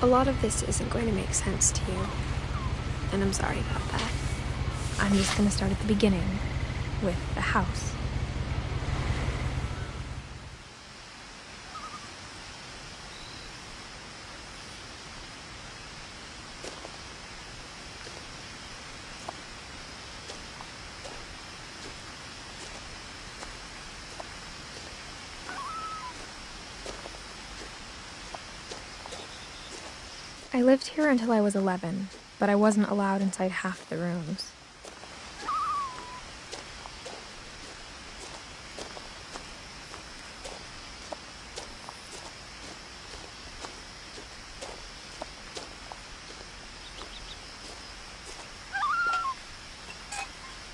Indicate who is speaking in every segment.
Speaker 1: lot of this isn't going to make sense to you, and I'm sorry about that.
Speaker 2: I'm just gonna start at the beginning, with the house. I lived here until I was 11, but I wasn't allowed inside half the rooms.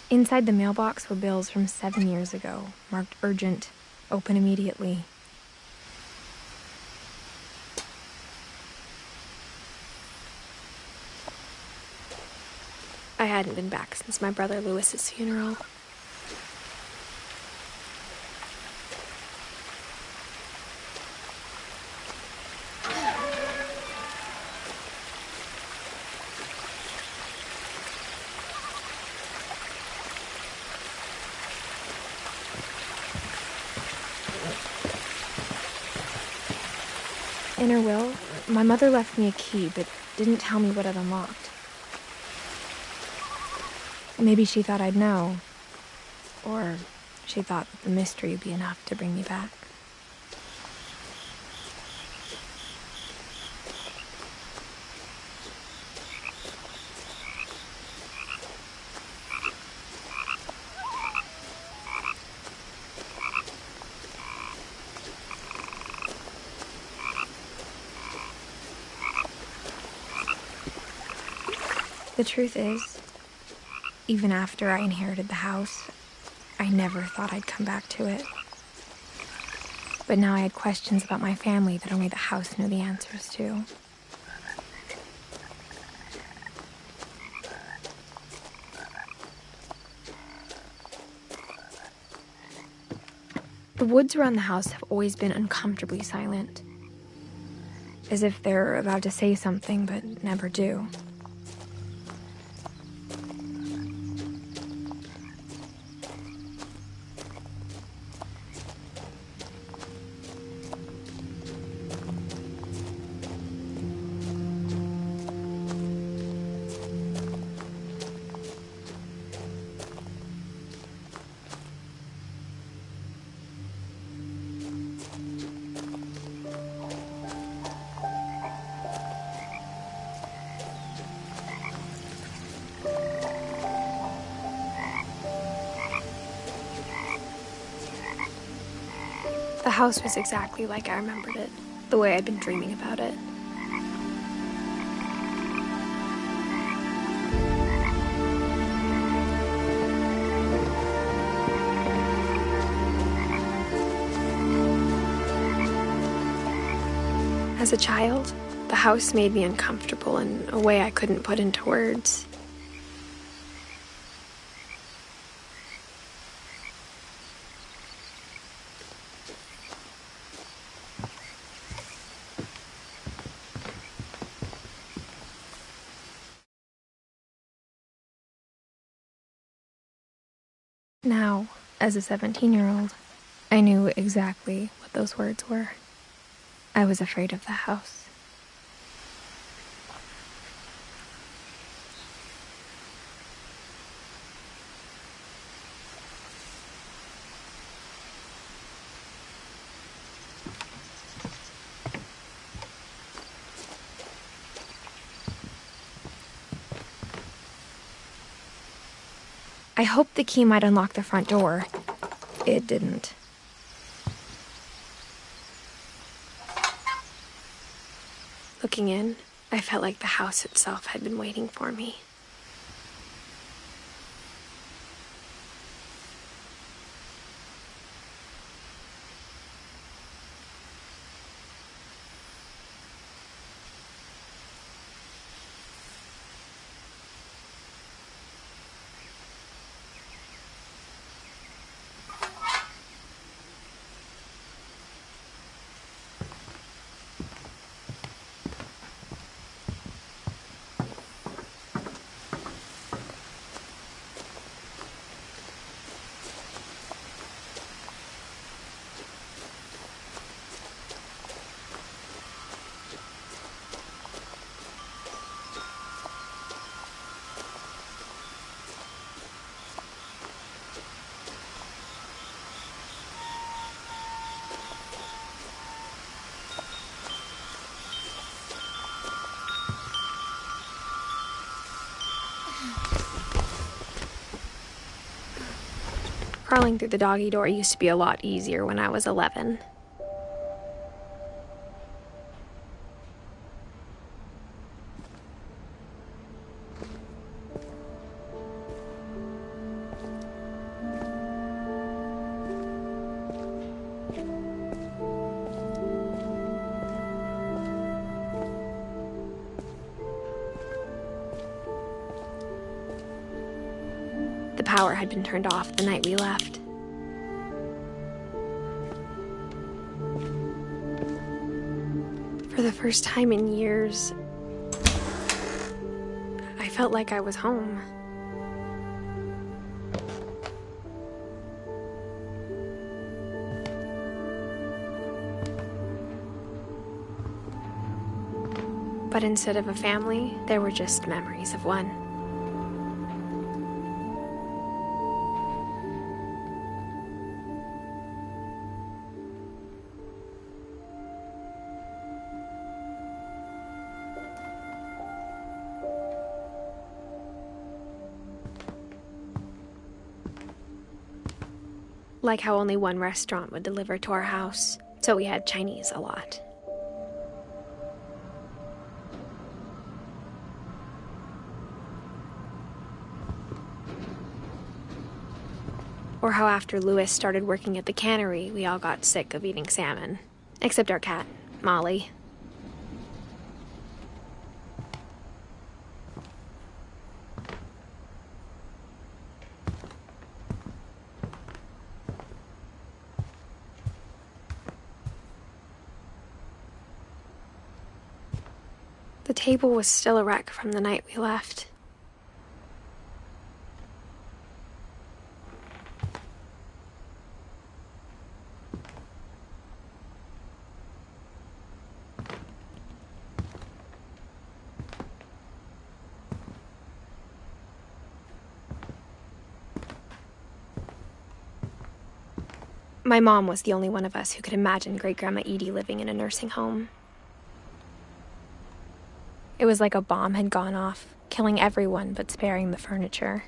Speaker 2: Inside the mailbox were bills from 7 years ago, marked urgent, open immediately.
Speaker 1: I hadn't been back since my brother Lewis's funeral.
Speaker 2: In her will, my mother left me a key, but didn't tell me what it unlocked. Maybe she thought I'd know. Or she thought that the mystery would be enough to bring me back. The truth is, even after I inherited the house, I never thought I'd come back to it. But now I had questions about my family that only the house knew the answers to. The woods around the house have always been uncomfortably silent, as if they're about to say something but never do.
Speaker 1: The house was exactly like I remembered it, the way I'd been dreaming about it. As a child, the house made me uncomfortable in a way I couldn't put into words.
Speaker 2: Now, as a 17-year-old, I knew exactly what those words were. I was afraid of the house. I hoped the key might unlock the front door. It didn't.
Speaker 1: Looking in, I felt like the house itself had been waiting for me. Crawling through the doggy door used to be a lot easier when I was 11. The power had been turned off the night we left. For the first time in years, I felt like I was home. But instead of a family, there were just memories of one. Like how only one restaurant would deliver to our house, so we had Chinese a lot. Or how after Louis started working at the cannery, we all got sick of eating salmon. Except our cat, Molly. The table was still a wreck from the night we left. My mom was the only one of us who could imagine Great-Grandma Edie living in a nursing home. It was like a bomb had gone off, killing everyone but sparing the furniture.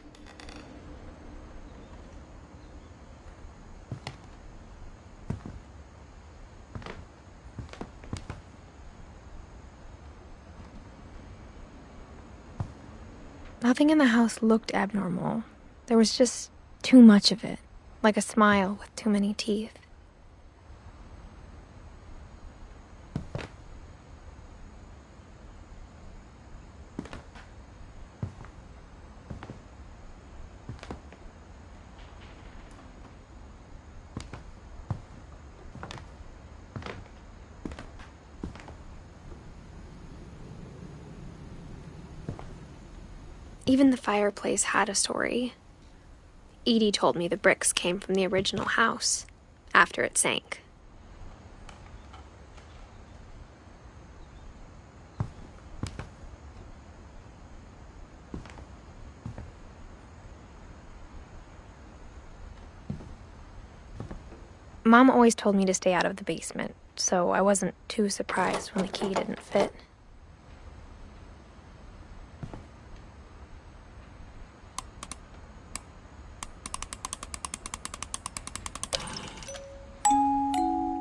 Speaker 1: Nothing in the house looked abnormal. There was just too much of it, like a smile with too many teeth. Even the fireplace had a story. Edie told me the bricks came from the original house, after it sank. Mom always told me to stay out of the basement, so I wasn't too surprised when the key didn't fit.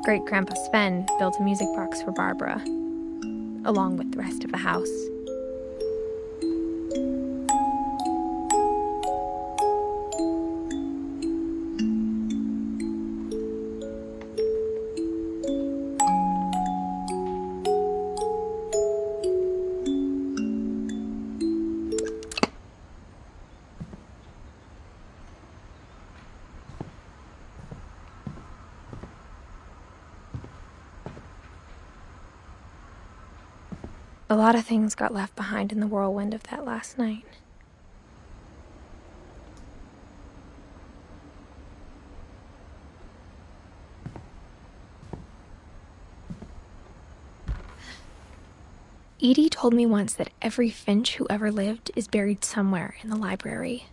Speaker 1: Great-Grandpa Sven built a music box for Barbara, along with the rest of the house. A lot of things got left behind in the whirlwind of that last night. Edie told me once that every Finch who ever lived is buried somewhere in the library.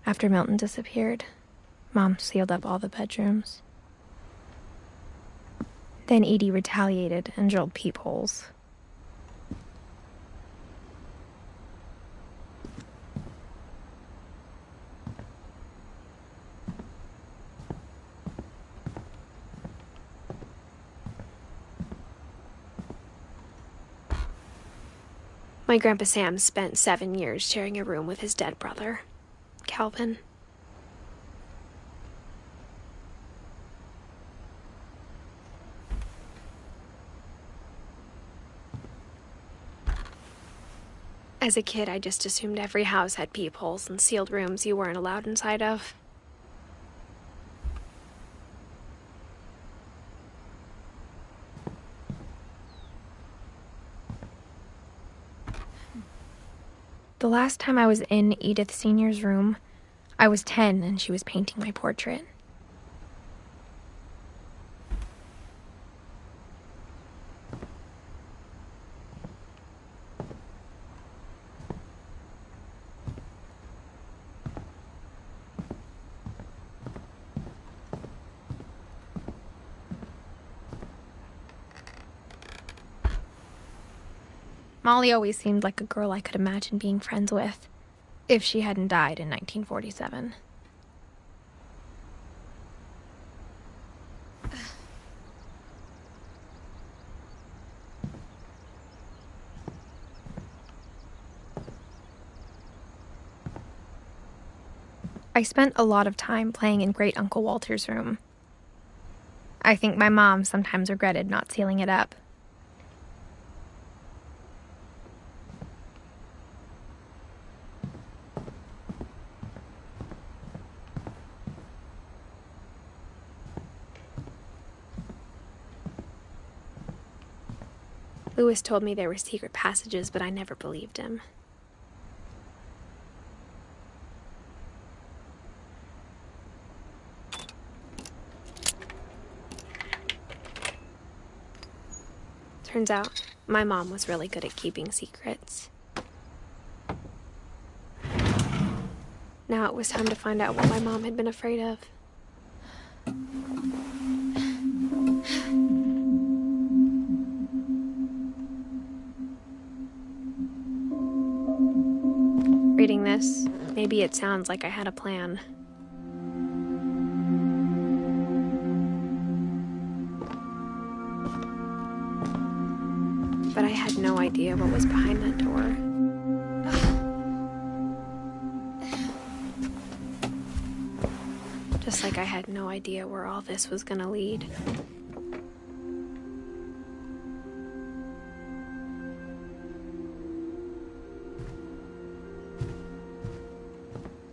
Speaker 1: After Milton disappeared, Mom sealed up all the bedrooms. Then Edie retaliated and drilled peepholes.
Speaker 2: My Grandpa Sam spent 7 years sharing a room with his dead brother, Calvin. As a kid, I just assumed every house had peepholes and sealed rooms you weren't allowed inside of.
Speaker 1: The last time I was in Edith Sr.'s room, I was 10 and she was painting my portrait. Molly always seemed like a girl I could imagine being friends with, if she hadn't died in 1947. I spent a lot of time playing in Great Uncle Walter's room. I think my mom sometimes regretted not sealing it up.
Speaker 2: Lewis told me there were secret passages, but I never believed him. Turns out, my mom was really good at keeping secrets. Now it was time to find out what my mom had been afraid of. Reading this, maybe it sounds like I had a plan. But I had no idea what was behind that door. Just like I had no idea where all this was gonna lead.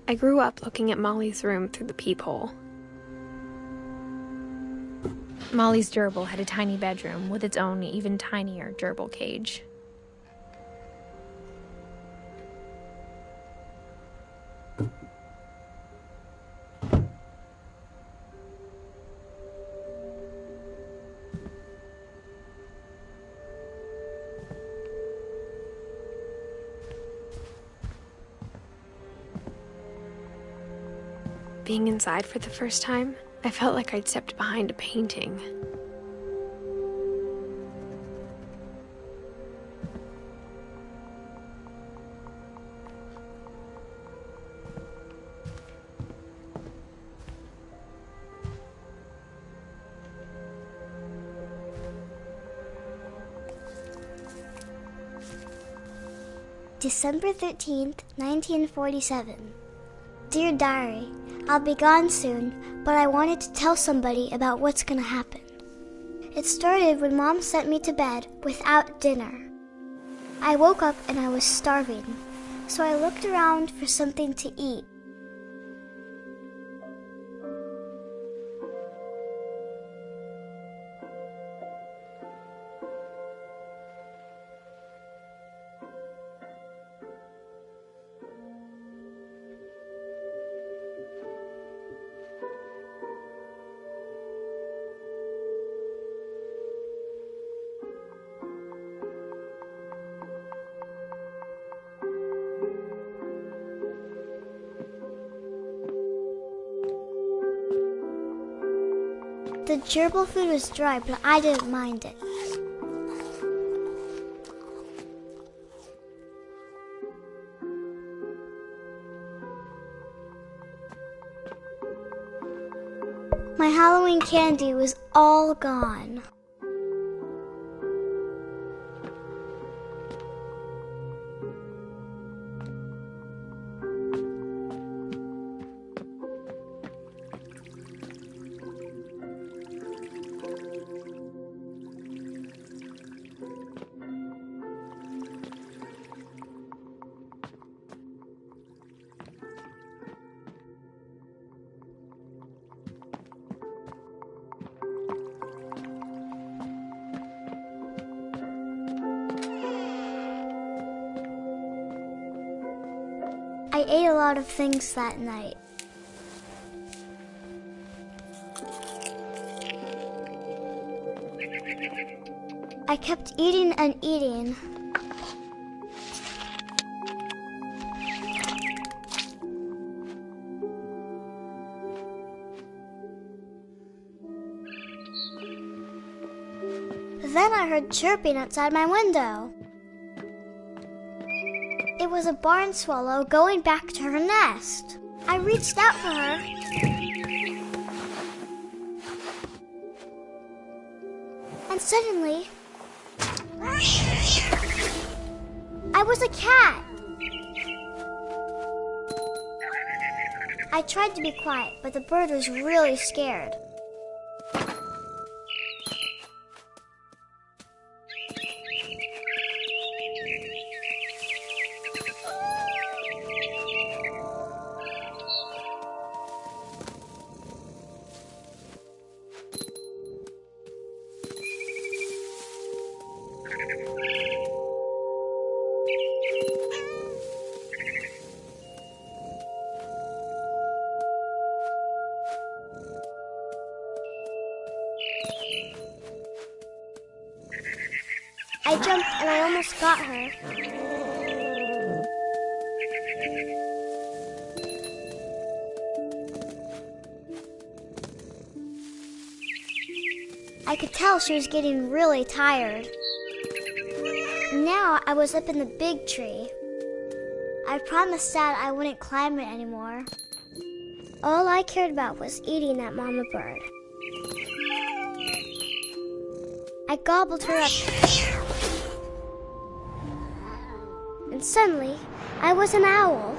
Speaker 2: I grew up looking at Molly's room through the peephole.
Speaker 1: Molly's gerbil had a tiny bedroom with its own even tinier gerbil cage.
Speaker 2: Being inside for the first time, I felt like I'd stepped behind a painting.
Speaker 3: December 13th, 1947. Dear Diary, I'll be gone soon, but I wanted to tell somebody about what's gonna happen. It started when Mom sent me to bed without dinner. I woke up and I was starving, so I looked around for something to eat. The gerbil food was dry, but I didn't mind it. My Halloween candy was all gone. I ate a lot of things that night. I kept eating and eating. Then I heard chirping outside my window. It was a barn swallow going back to her nest. I reached out for her. And suddenly, I was a cat. I tried to be quiet, but the bird was really scared. I jumped and I almost got her. I could tell she was getting really tired. Now I was up in the big tree. I promised Dad I wouldn't climb it anymore. All I cared about was eating that mama bird. I gobbled her up. And suddenly, I was an owl.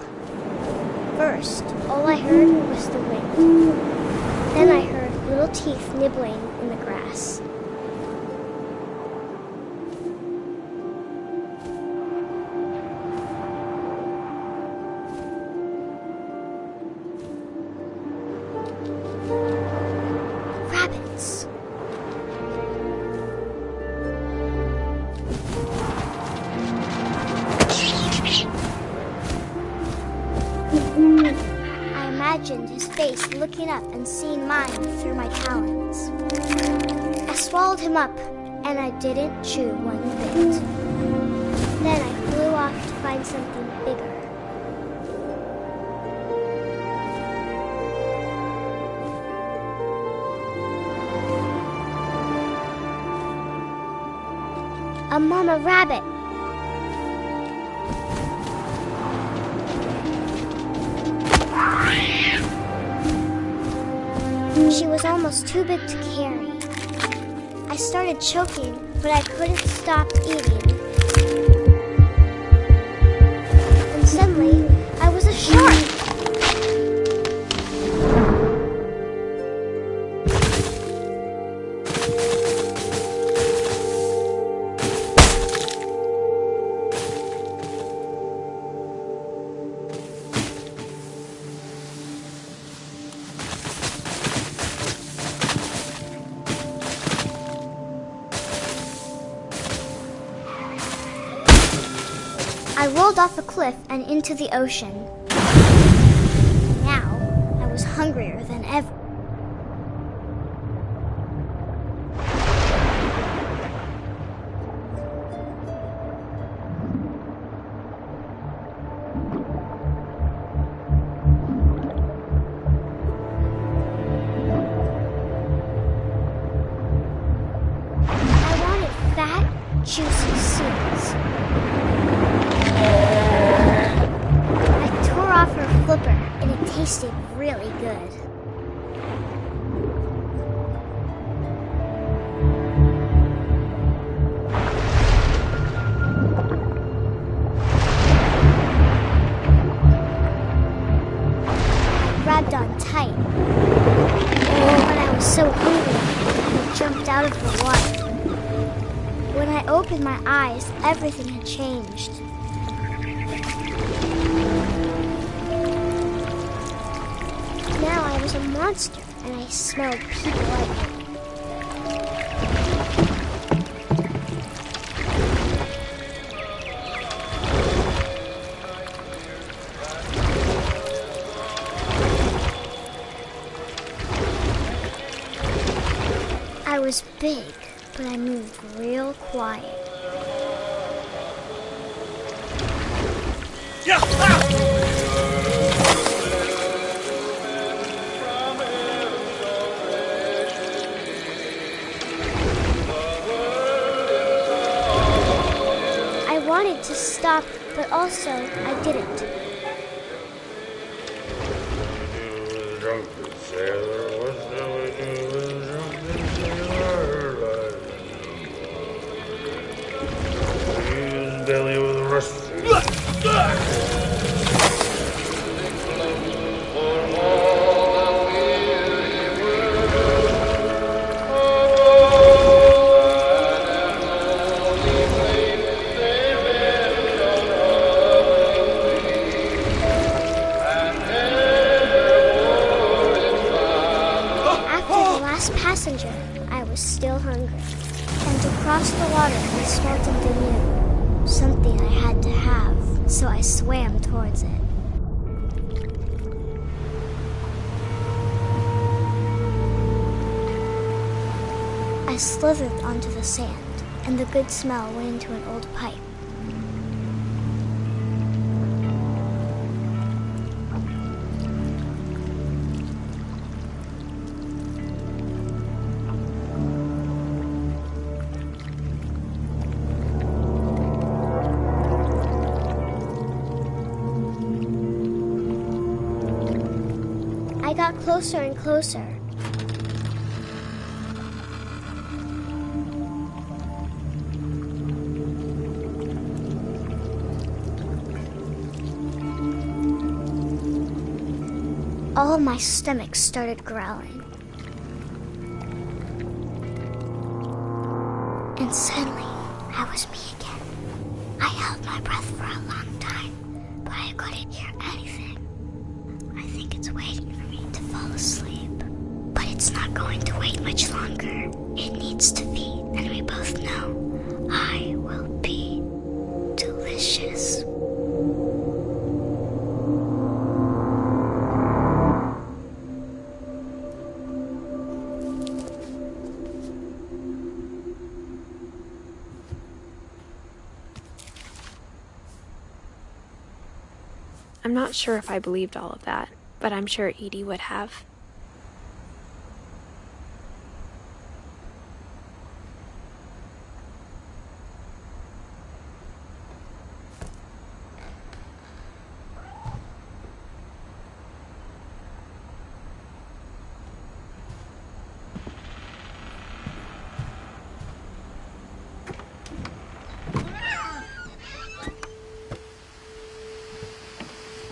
Speaker 3: First, all I heard was the wind. Then I heard little teeth nibbling in the grass. Rabbits. I imagined his face looking up and seeing mine through my talons. I swallowed him up, and I didn't chew one bit. Then I flew off to find something bigger. A mama rabbit. She was almost too big to carry. I started choking, but I couldn't stop eating. And suddenly, I was a shark. I rolled off a cliff and into the ocean. Now, I was hungrier than ever. flipper, and it tasted really good. I grabbed on tight. Oh, but I was so hungry, I jumped out of the water. When I opened my eyes, everything had changed. Now I was a monster, and I smelled people like me. I was big, but I moved real quiet.
Speaker 4: Yeah!
Speaker 3: I wanted to stop, but also I didn't.
Speaker 4: Belly with a rust.
Speaker 3: Passenger, I was still hungry. And across the water, I smelled something new. Something I had to have, so I swam towards it. I slithered onto the sand, and the good smell went into an old pipe. I got closer and closer. All of my stomach started growling. And suddenly, I was me again. I held my breath for a long time, but I couldn't hear anything. I think it's waiting for me to fall asleep. But it's not going to wait much longer. It needs to feed, and we both know I will be delicious.
Speaker 2: I'm not sure if I believed all of that, but I'm sure Edie would have.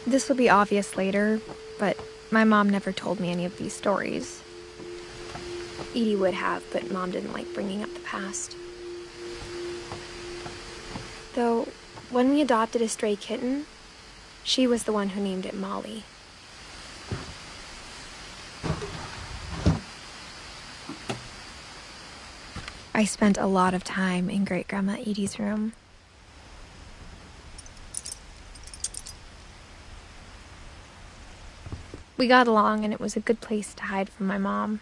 Speaker 2: This will be obvious later, but my mom never told me any of these stories. Edie would have, but Mom didn't like bringing up the past. Though, when we adopted a stray kitten, she was the one who named it Molly. I spent a lot of time in Great-Grandma Edie's room. We got along, and it was a good place to hide from my mom.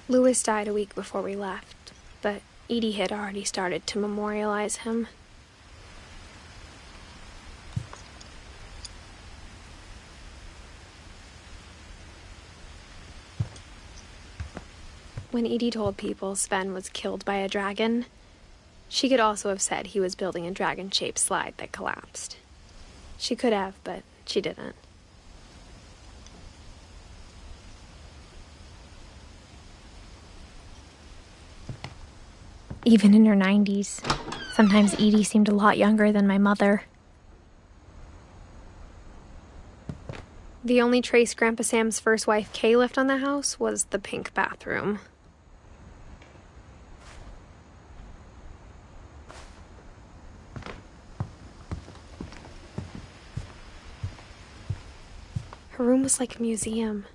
Speaker 2: Louis died a week before we left, but Edie had already started to memorialize him. When Edie told people Sven was killed by a dragon,
Speaker 1: She could also have said he was building a dragon-shaped slide that collapsed. She could have, but she didn't. Even in her 90s, sometimes Edie seemed a lot younger than my mother. The only trace Grandpa Sam's first wife, Kay, left on the house was the pink bathroom. Her room was like a museum.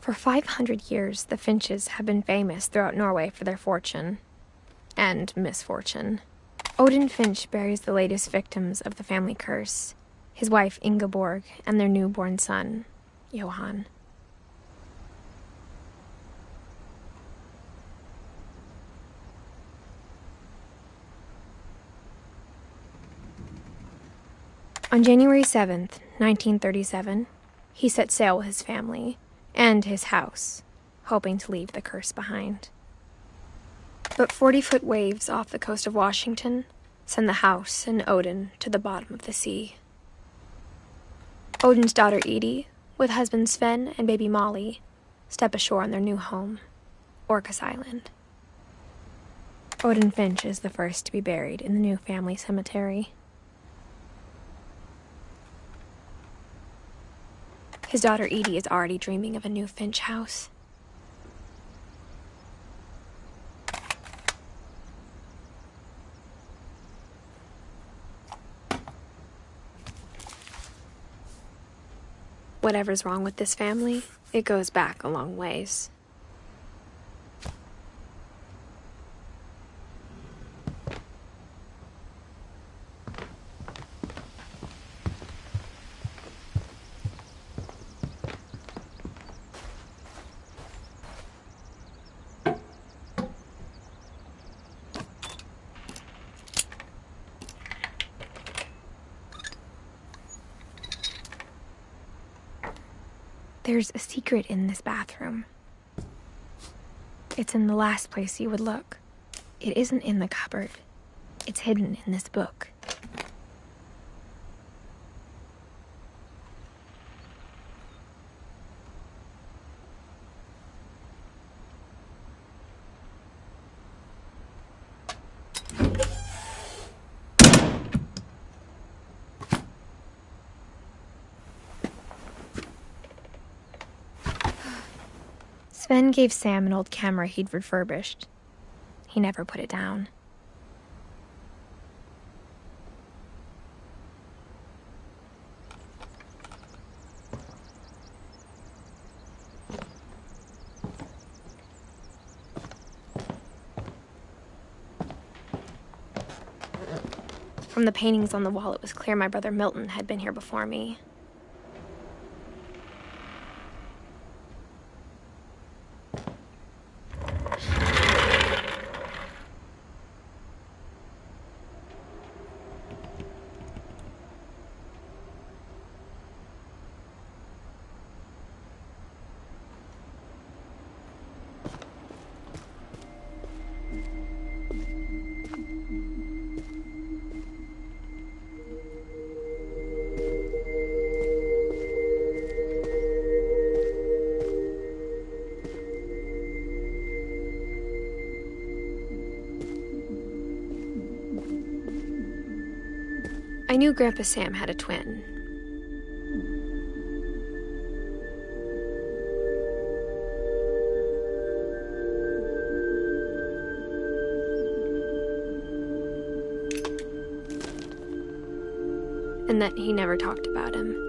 Speaker 1: For 500 years, the Finches have been famous throughout Norway for their fortune and misfortune. Odin Finch buries the latest victims of the family curse, his wife Ingeborg and their newborn son, Johan. On January 7th, 1937, he set sail with his family and his house, hoping to leave the curse behind. But 40-foot waves off the coast of Washington send the house and Odin to the bottom of the sea. Odin's daughter Edie, with husband Sven and baby Molly, step ashore on their new home, Orcas Island. Odin Finch is the first to be buried in the new family cemetery. His daughter Edie is already dreaming of a new Finch house. Whatever's wrong with this family, it goes back a long ways. There's a secret in this bathroom. It's in the last place you would look. It isn't in the cupboard. It's hidden in this book. Sven gave Sam an old camera he'd refurbished. He never put it down. From the paintings on the wall, it was clear my brother Milton had been here before me. I knew Grandpa Sam had a twin. And that he never talked about him.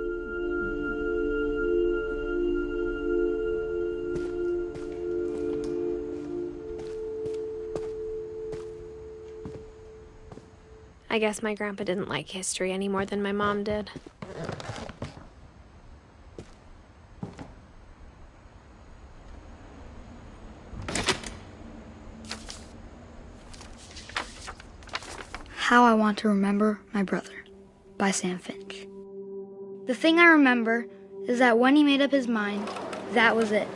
Speaker 1: I guess my grandpa didn't like history any more than my mom did.
Speaker 4: How I Want to Remember My Brother by Sam Finch. The thing I remember is that when he made up his mind, that was it.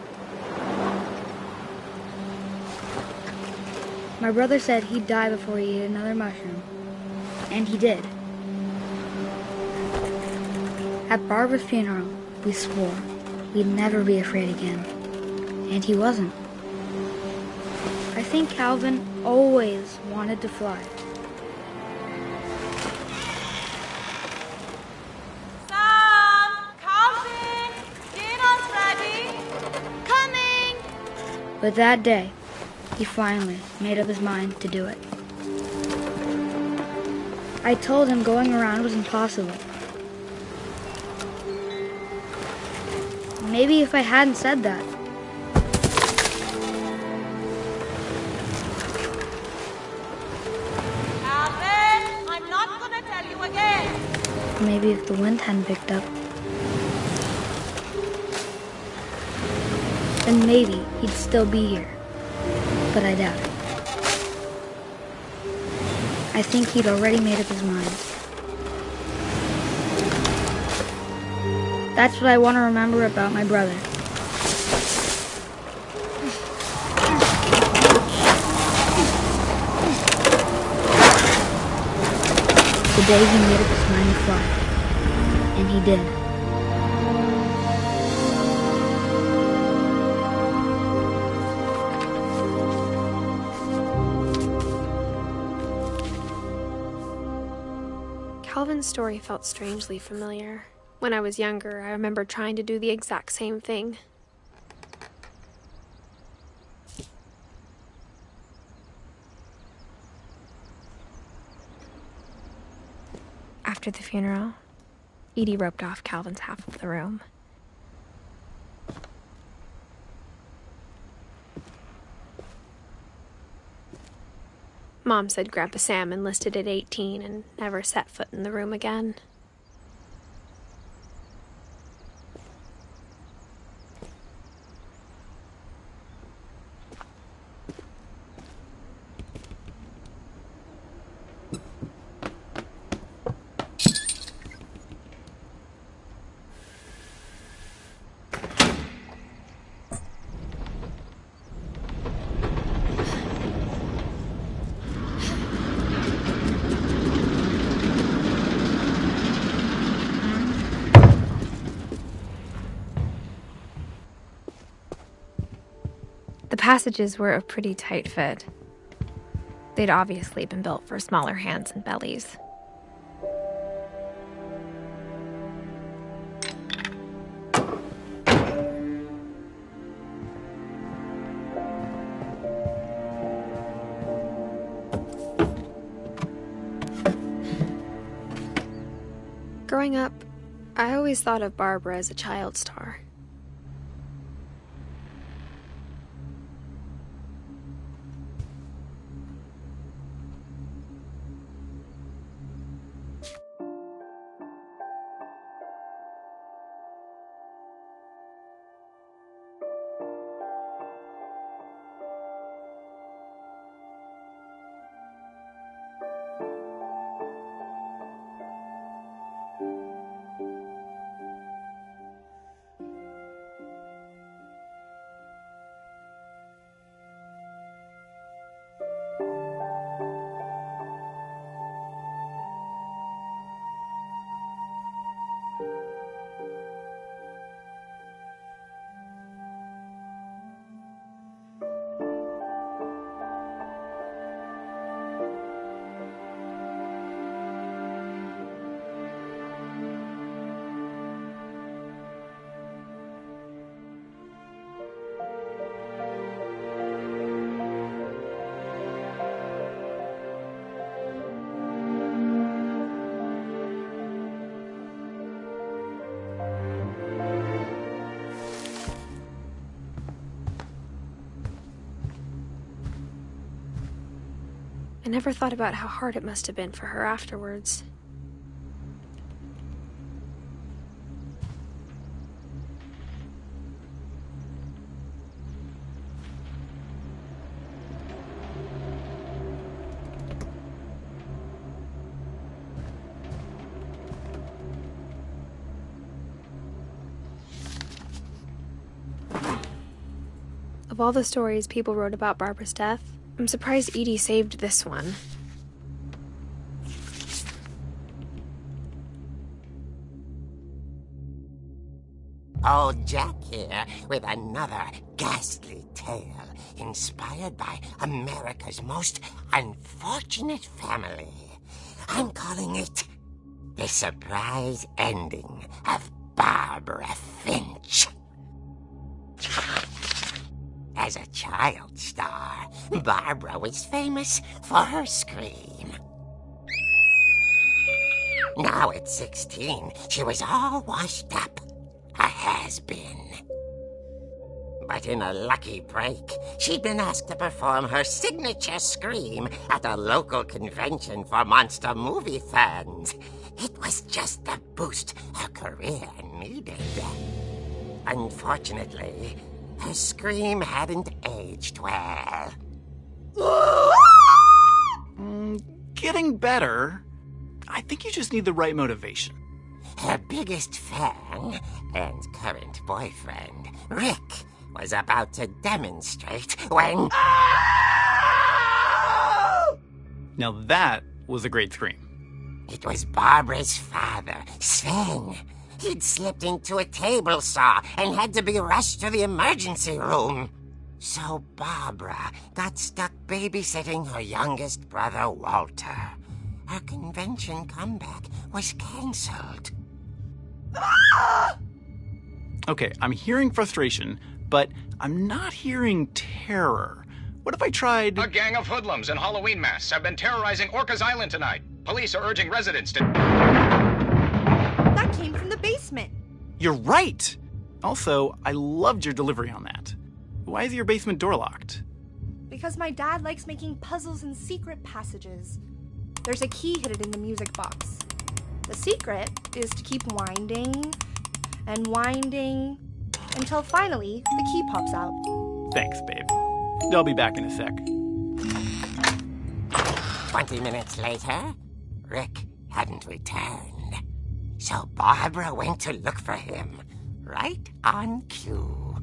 Speaker 4: My brother said he'd die before he ate another mushroom. And he did. At Barbara's funeral, we swore we'd never be afraid again. And he wasn't. I think Calvin always wanted to fly.
Speaker 5: Sam! Calvin! Dinner's ready! Coming!
Speaker 4: But that day, he finally made up his mind to do it. I told him going around was impossible. Maybe if I hadn't said that,
Speaker 5: Calvin, I'm not gonna tell you again.
Speaker 4: maybe if the wind hadn't picked up, then maybe he'd still be here. But I doubt it. I think he'd already made up his mind. That's what I want to remember about my brother. The day he made up his mind to fly. And he did.
Speaker 1: Calvin's story felt strangely familiar. When I was younger, I remember trying to do the exact same thing. After the funeral, Edie roped off Calvin's half of the room. Mom said Grandpa Sam enlisted at 18 and never set foot in the room again. The passages were a pretty tight fit. They'd obviously been built for smaller hands and bellies. Growing up, I always thought of Barbara as a child star. I never thought about how hard it must have been for her afterwards. Of all the stories people wrote about Barbara's death, I'm surprised Edie saved this one.
Speaker 6: Old Jack here with another ghastly tale inspired by America's most unfortunate family. I'm calling it The Surprise Ending of Barbara Finch. As a child star, Barbara was famous for her scream. Now at 16, she was all washed up. A has-been. But in a lucky break, she'd been asked to perform her signature scream at a local convention for monster movie fans. It was just the boost her career needed. Unfortunately, her scream hadn't aged well.
Speaker 7: Getting better. I think you just need the right motivation.
Speaker 6: Her biggest fan and current boyfriend, Rick, was about to demonstrate when...
Speaker 7: Now that was a great scream.
Speaker 6: It was Barbara's father, Sven. He'd slipped into a table saw and had to be rushed to the emergency room. So Barbara got stuck babysitting her youngest brother, Walter. Her convention comeback was cancelled.
Speaker 7: Okay, I'm hearing frustration, but I'm not hearing terror. What if I tried...
Speaker 8: A gang of hoodlums in Halloween masks have been terrorizing Orcas Island tonight. Police are urging residents to...
Speaker 5: That came from the basement.
Speaker 7: You're right! Also, I loved your delivery on that. Why is your basement door locked?
Speaker 5: Because my dad likes making puzzles and secret passages. There's a key hidden in the music box. The secret is to keep winding and winding until finally the key pops out.
Speaker 7: Thanks, babe. I'll be back in a sec.
Speaker 6: 20 minutes later, Rick hadn't returned. So Barbara went to look for him, right on cue.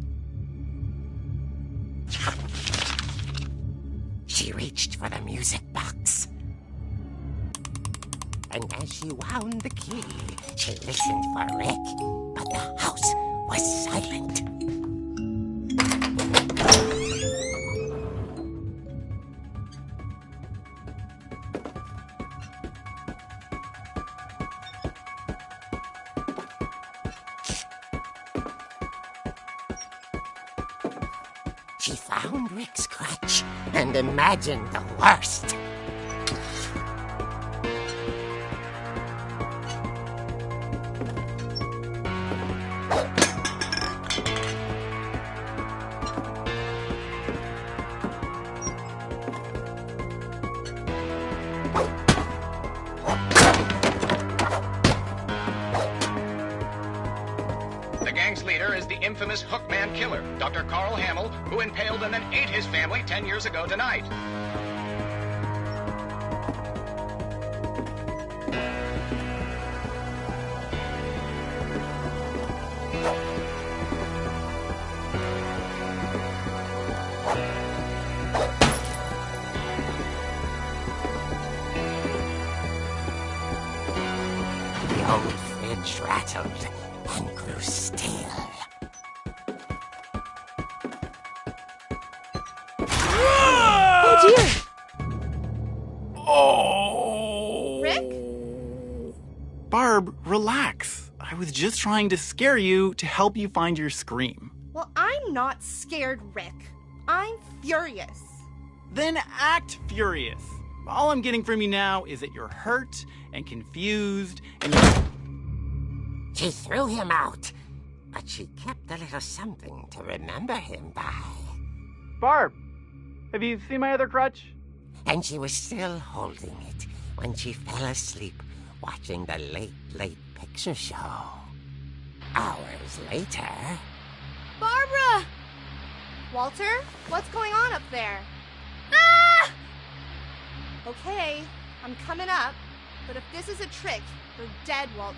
Speaker 6: She reached for the music box. And as she wound the key, she listened for Rick, but the house was silent. She found Rick's crutch and imagined the worst.
Speaker 8: The gang's leader is the infamous Hookman killer, Dr. Carl Hamill, who impaled and then ate his family 10 years ago tonight.
Speaker 6: The old fridge rattled and grew still.
Speaker 1: Oh dear!
Speaker 7: Oh!
Speaker 5: Rick?
Speaker 7: Barb, relax. I was just trying to scare you to help you find your scream.
Speaker 5: Well, I'm not scared, Rick. I'm furious.
Speaker 7: Then act furious. All I'm getting from you now is that you're hurt and confused and
Speaker 6: She threw him out, but she kept a little something to remember him by.
Speaker 7: Barb, have you seen my other crutch?
Speaker 6: And she was still holding it when she fell asleep watching the late picture show. Hours later...
Speaker 5: Barbara! Walter, what's going on up there? Ah! Okay, I'm coming up, but if this is a trick, you're dead, Walter.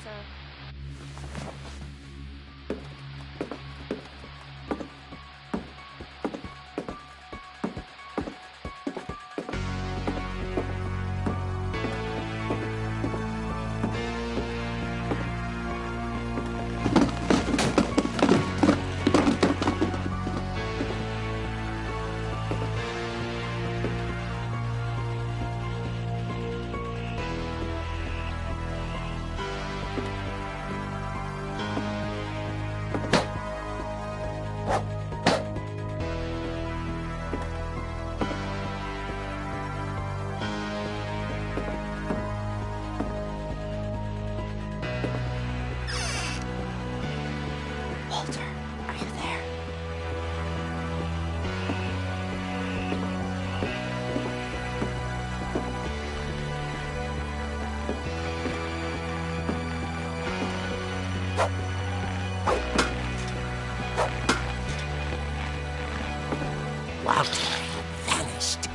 Speaker 6: Walter had vanished,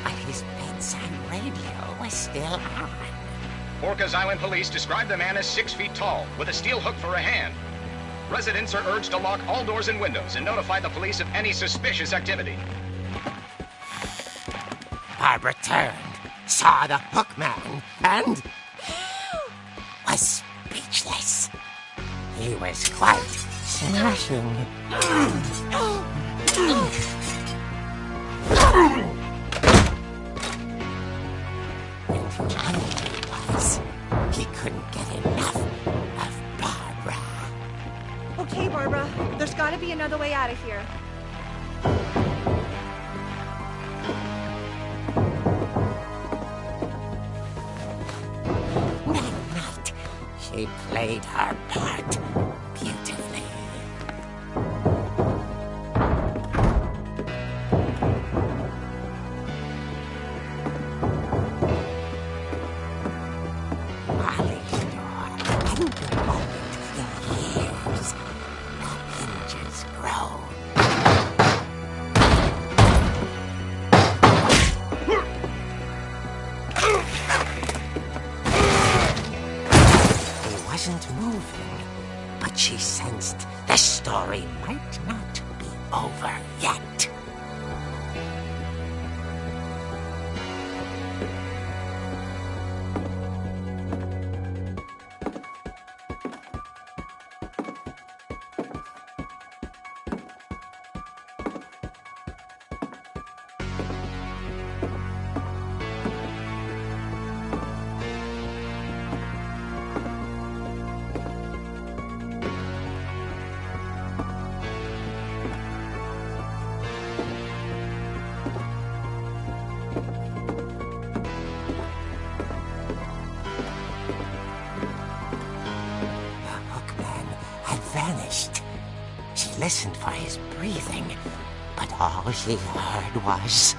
Speaker 6: but his bedside radio was still on.
Speaker 8: Orcas Island police describe the man as 6 feet tall, with a steel hook for a hand. Residents are urged to lock all doors and windows and notify the police of any suspicious activity.
Speaker 6: Barbara turned, saw the hook man, and was speechless. He was quite smashing. And finally was, he couldn't get enough of Barbara.
Speaker 5: Okay, Barbara, there's gotta be another way out of here.
Speaker 6: That night, she played her part beautifully. Molly's door hadn't been opened in years. The hinges groaned. He wasn't moving, but she sensed the story might not be over yet. Vanished. She listened for his breathing, but all she heard was...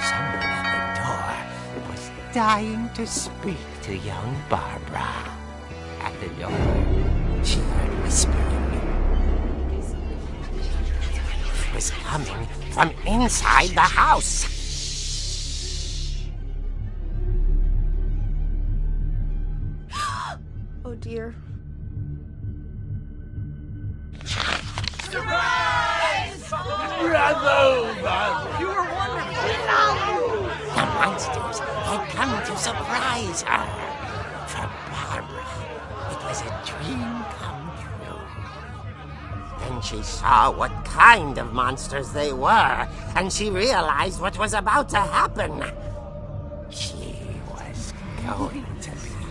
Speaker 6: Someone at the door was dying to speak to young Barbara. At the door, she heard whispering. Was coming from inside the house.
Speaker 5: Oh dear.
Speaker 9: Surprise! Bravo, Barbara!
Speaker 5: You were wonderful.
Speaker 6: The monsters had come to surprise her. For Barbara, it was a dream come true. Then she saw what kind of monsters they were, and she realized what was about to happen. She was going to be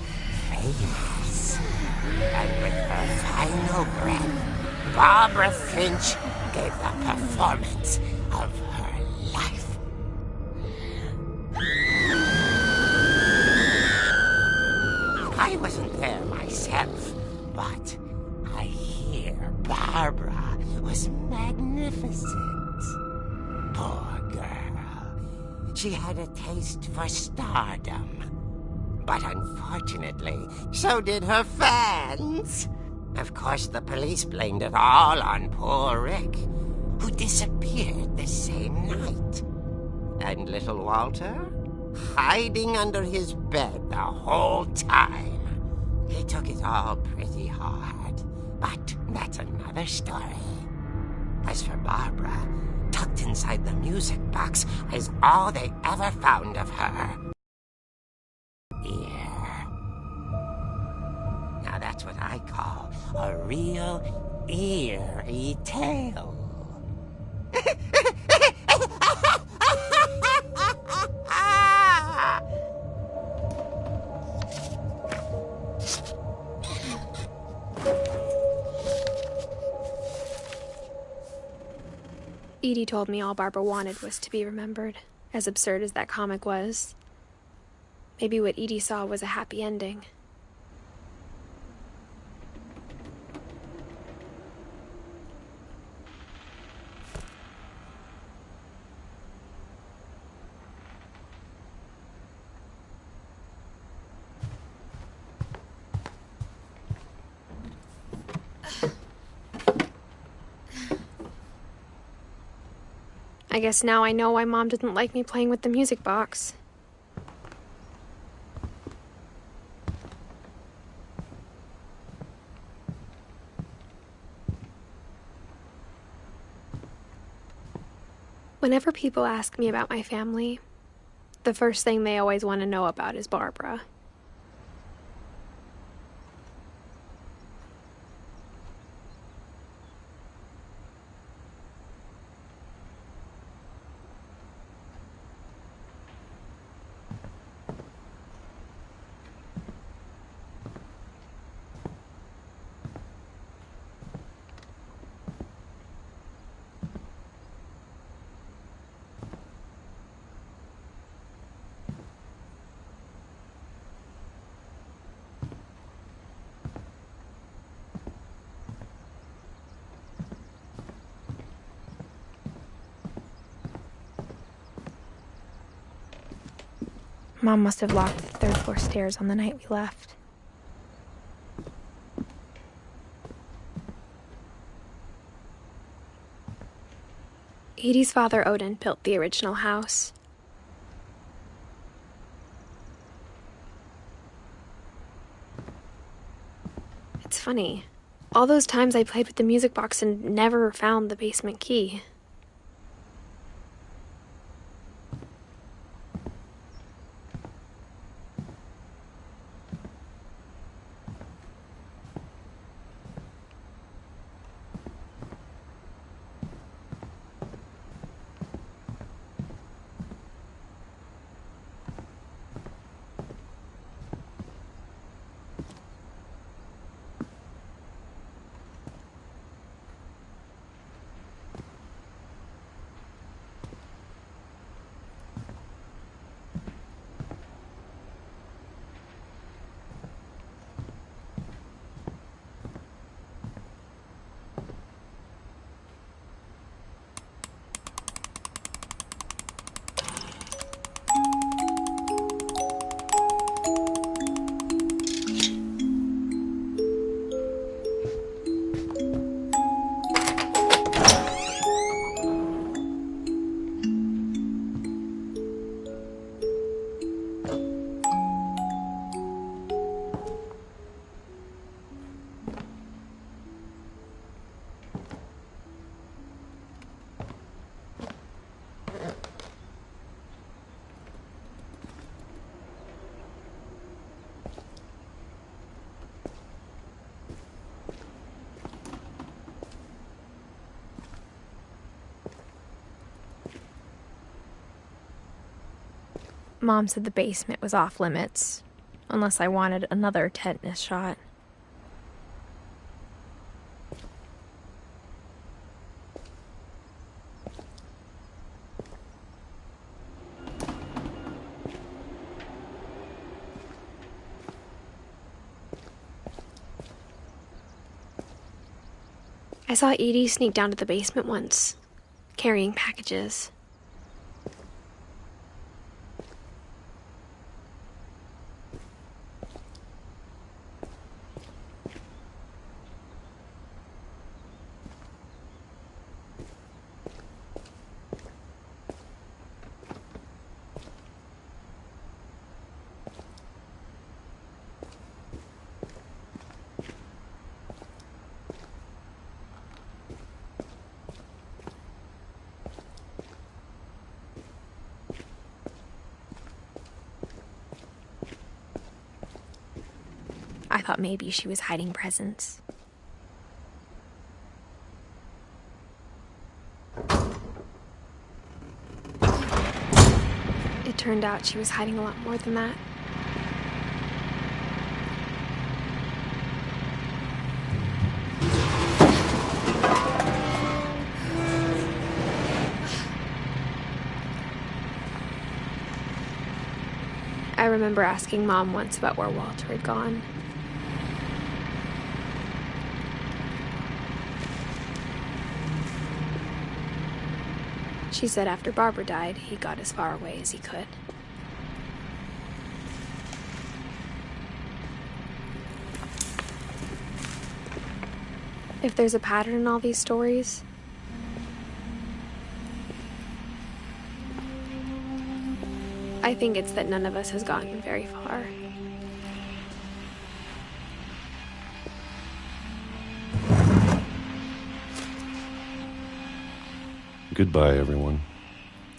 Speaker 6: famous. And with her final breath, Barbara Finch gave the performance of her life. I wasn't there myself, but I hear Barbara was magnificent. Poor girl. She had a taste for stardom. But unfortunately, so did her fans. Of course, the police blamed it all on poor Rick, who disappeared the same night. And little Walter, hiding under his bed the whole time. He took it all pretty hard, but that's another story. As for Barbara, tucked inside the music box is all they ever found of her. Ear. Now that's what I call a real eerie tale.
Speaker 1: Edie told me all Barbara wanted was to be remembered, as absurd as that comic was. Maybe what Edie saw was a happy ending. I guess now I know why Mom didn't like me playing with the music box. Whenever people ask me about my family, the first thing they always want to know about is Barbara. Mom must have locked the third floor stairs on the night we left. Edie's father, Odin, built the original house. It's funny. All those times I played with the music box and never found the basement key. Mom said the basement was off limits, unless I wanted another tetanus shot. I saw Edie sneak down to the basement once, carrying packages. I thought maybe she was hiding presents. It turned out she was hiding a lot more than that. I remember asking Mom once about where Walter had gone. She said after Barbara died, he got as far away as he could. If there's a pattern in all these stories, I think it's that none of us has gotten very far.
Speaker 10: Goodbye, everyone.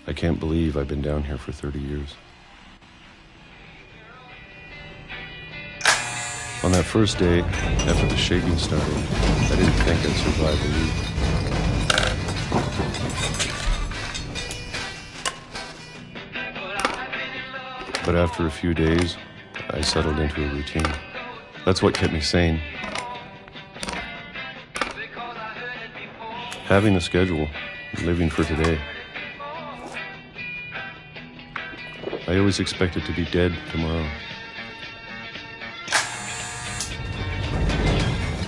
Speaker 10: I can't believe I've been down here for 30 years. On that first day, after the shaking started, I didn't think I'd survive a week. But after a few days, I settled into a routine. That's what kept me sane. Having a schedule, living for today. I always expected to be dead tomorrow.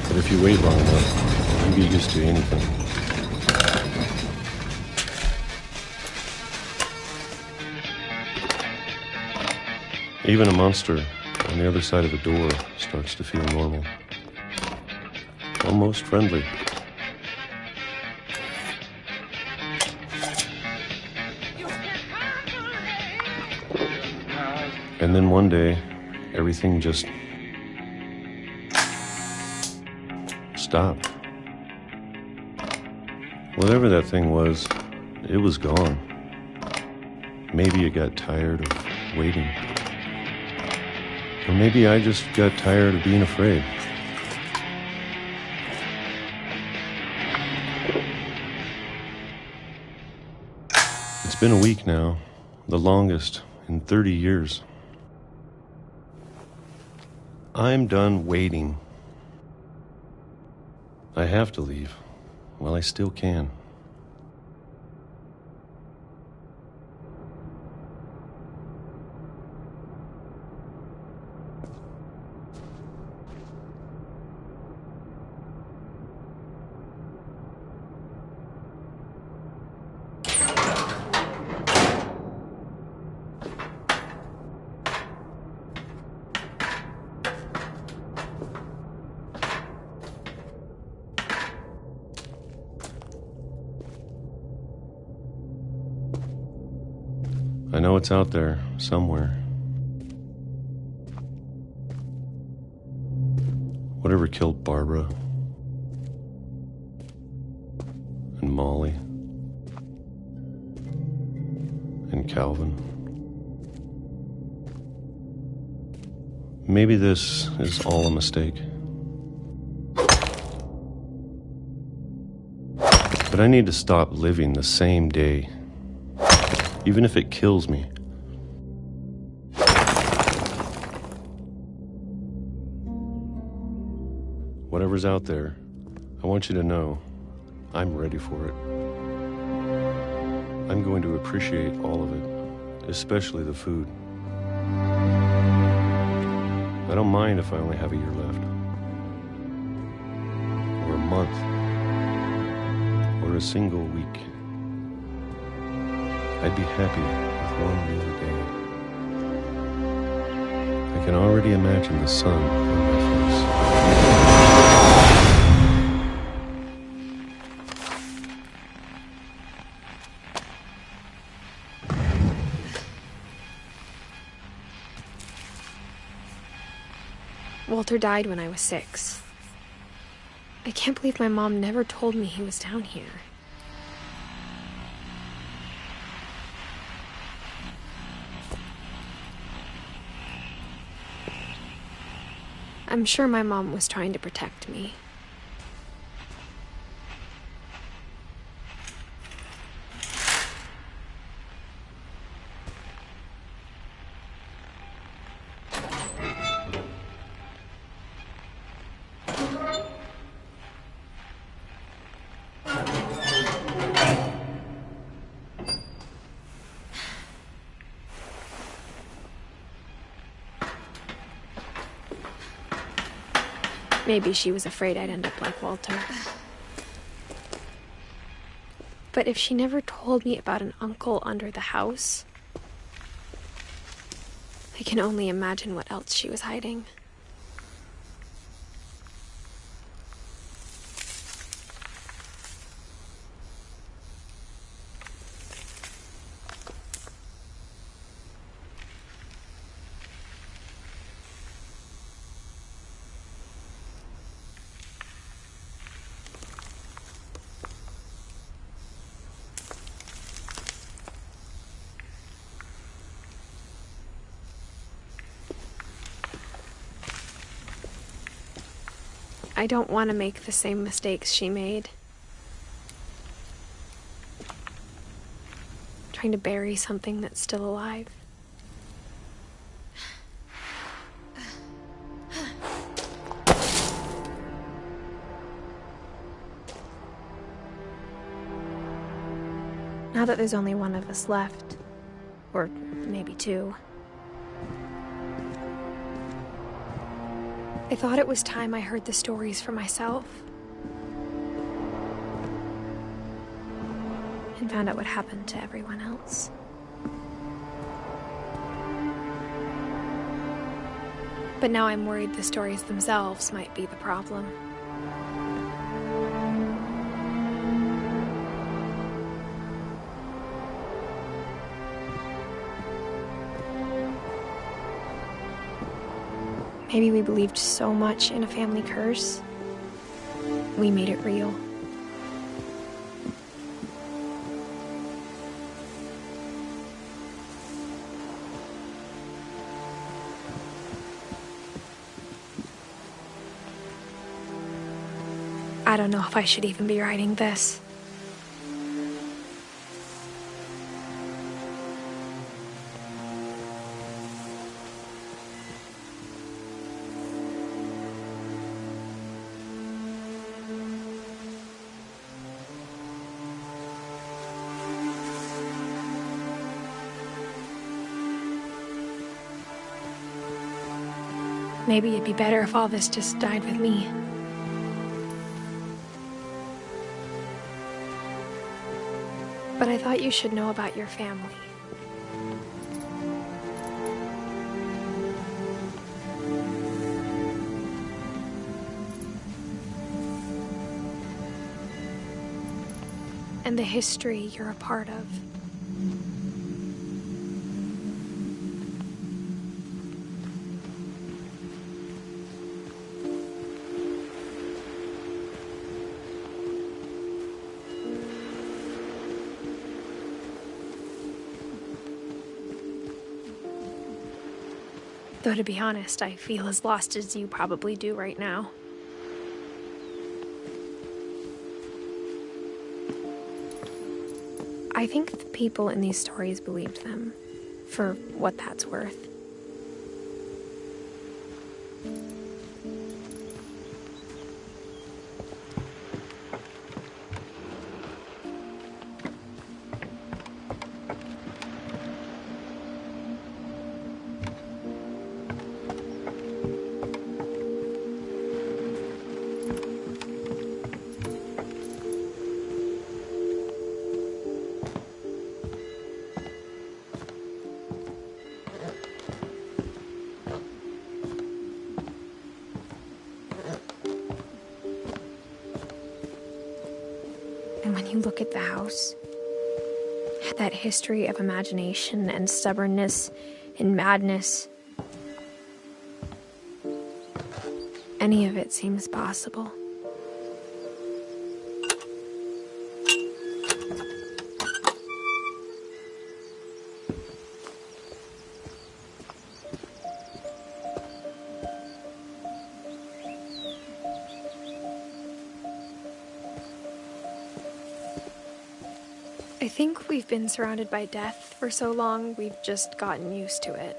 Speaker 10: But if you wait long enough, you get used to anything. Even a monster on the other side of the door starts to feel normal. Almost friendly. And then one day, everything just stopped. Whatever that thing was, it was gone. Maybe it got tired of waiting. Or maybe I just got tired of being afraid. It's been a week now, the longest in 30 years. I'm done waiting. I have to leave while I still can. I know it's out there, somewhere. Whatever killed Barbara and Molly and Calvin. Maybe this is all a mistake. But I need to stop living the same day. Even if it kills me. Whatever's out there, I want you to know I'm ready for it. I'm going to appreciate all of it, especially the food. I don't mind if I only have a year left. Or a month. Or a single week. I'd be happy with one real day. I can already imagine the sun on my face.
Speaker 1: Walter died when I was 6. I can't believe my mom never told me he was down here. I'm sure my mom was trying to protect me. Maybe she was afraid I'd end up like Walter. But if she never told me about an uncle under the house, I can only imagine what else she was hiding. I don't want to make the same mistakes she made. Trying to bury something that's still alive. Now that there's only one of us left, or maybe two, I thought it was time I heard the stories for myself and found out what happened to everyone else. But now I'm worried the stories themselves might be the problem. Maybe we believed so much in a family curse, we made it real. I don't know if I should even be writing this. Maybe it'd be better if all this just died with me. But I thought you should know about your family. And the history you're a part of. Though to be honest, I feel as lost as you probably do right now. I think the people in these stories believed them, for what that's worth. And when you look at the house, that history of imagination and stubbornness and madness, any of it seems possible. I think we've been surrounded by death for so long, we've just gotten used to it.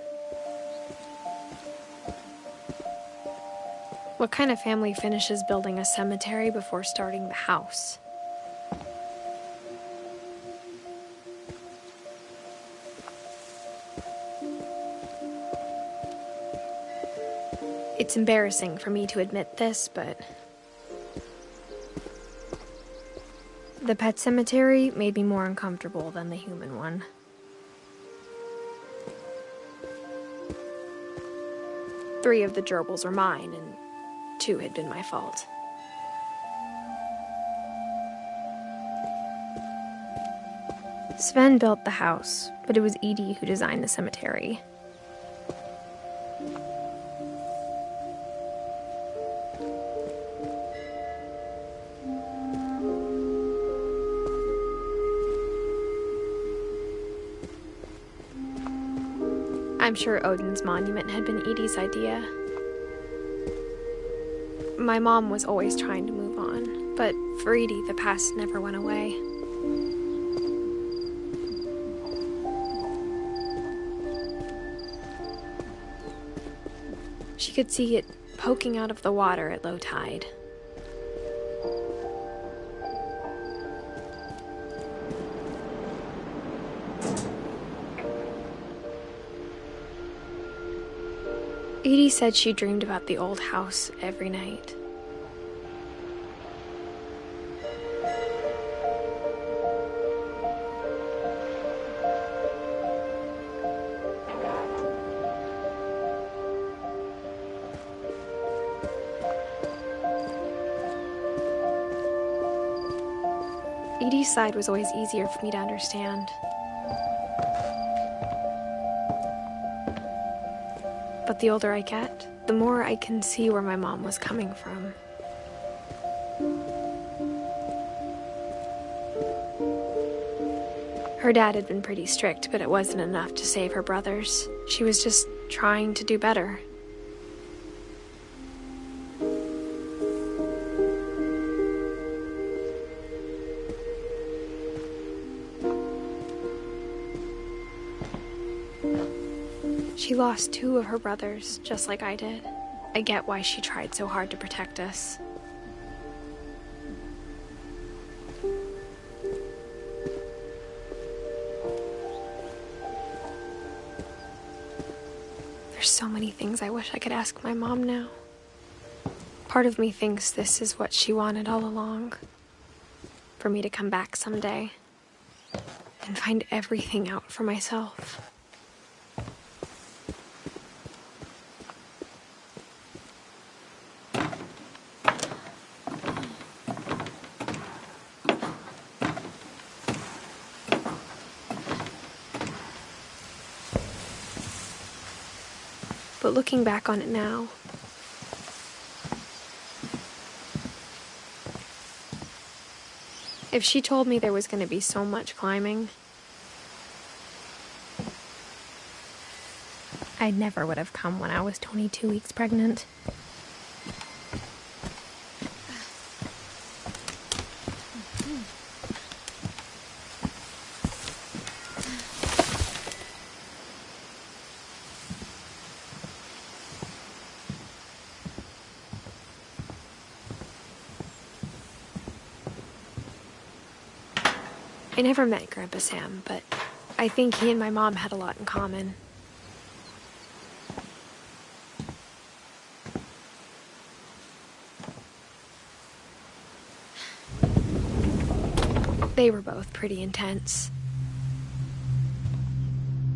Speaker 1: What kind of family finishes building a cemetery before starting the house? It's embarrassing for me to admit this, but the pet cemetery made me more uncomfortable than the human one. Three of the gerbils were mine, and 2 had been my fault. Sven built the house, but it was Edie who designed the cemetery. I'm sure Odin's monument had been Edie's idea. My mom was always trying to move on, but for Edie, the past never went away. She could see it poking out of the water at low tide. Edie said she dreamed about the old house every night. Edie's side was always easier for me to understand. But the older I get, the more I can see where my mom was coming from. Her dad had been pretty strict, but it wasn't enough to save her brothers. She was just trying to do better. She lost 2 of her brothers, just like I did. I get why she tried so hard to protect us. There's so many things I wish I could ask my mom now. Part of me thinks this is what she wanted all along. For me to come back someday and find everything out for myself. But looking back on it now, if she told me there was going to be so much climbing, I never would have come when I was 22 weeks pregnant. I never met Grandpa Sam, but I think he and my mom had a lot in common. They were both pretty intense.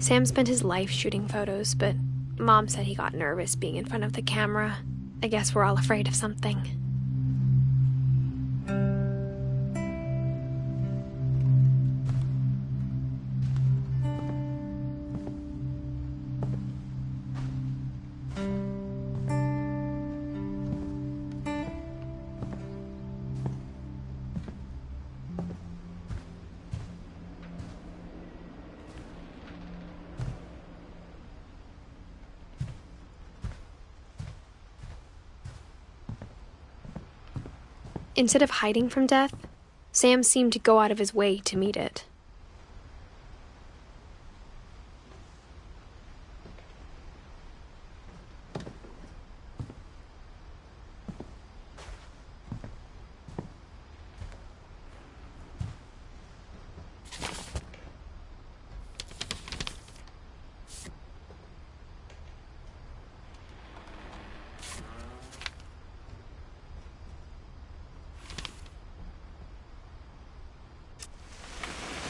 Speaker 1: Sam spent his life shooting photos, but Mom said he got nervous being in front of the camera. I guess we're all afraid of something. Instead of hiding from death, Sam seemed to go out of his way to meet it.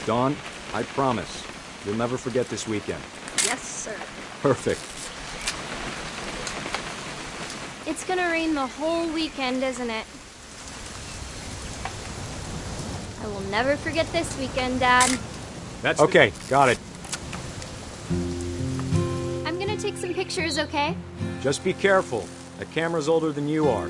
Speaker 11: Dawn, I promise, you'll never forget this weekend.
Speaker 12: Yes, sir.
Speaker 11: Perfect.
Speaker 12: It's gonna rain the whole weekend, isn't it? I will never forget this weekend, Dad.
Speaker 11: That's okay, got it.
Speaker 12: I'm gonna take some pictures, okay?
Speaker 11: Just be careful. That camera's older than you are.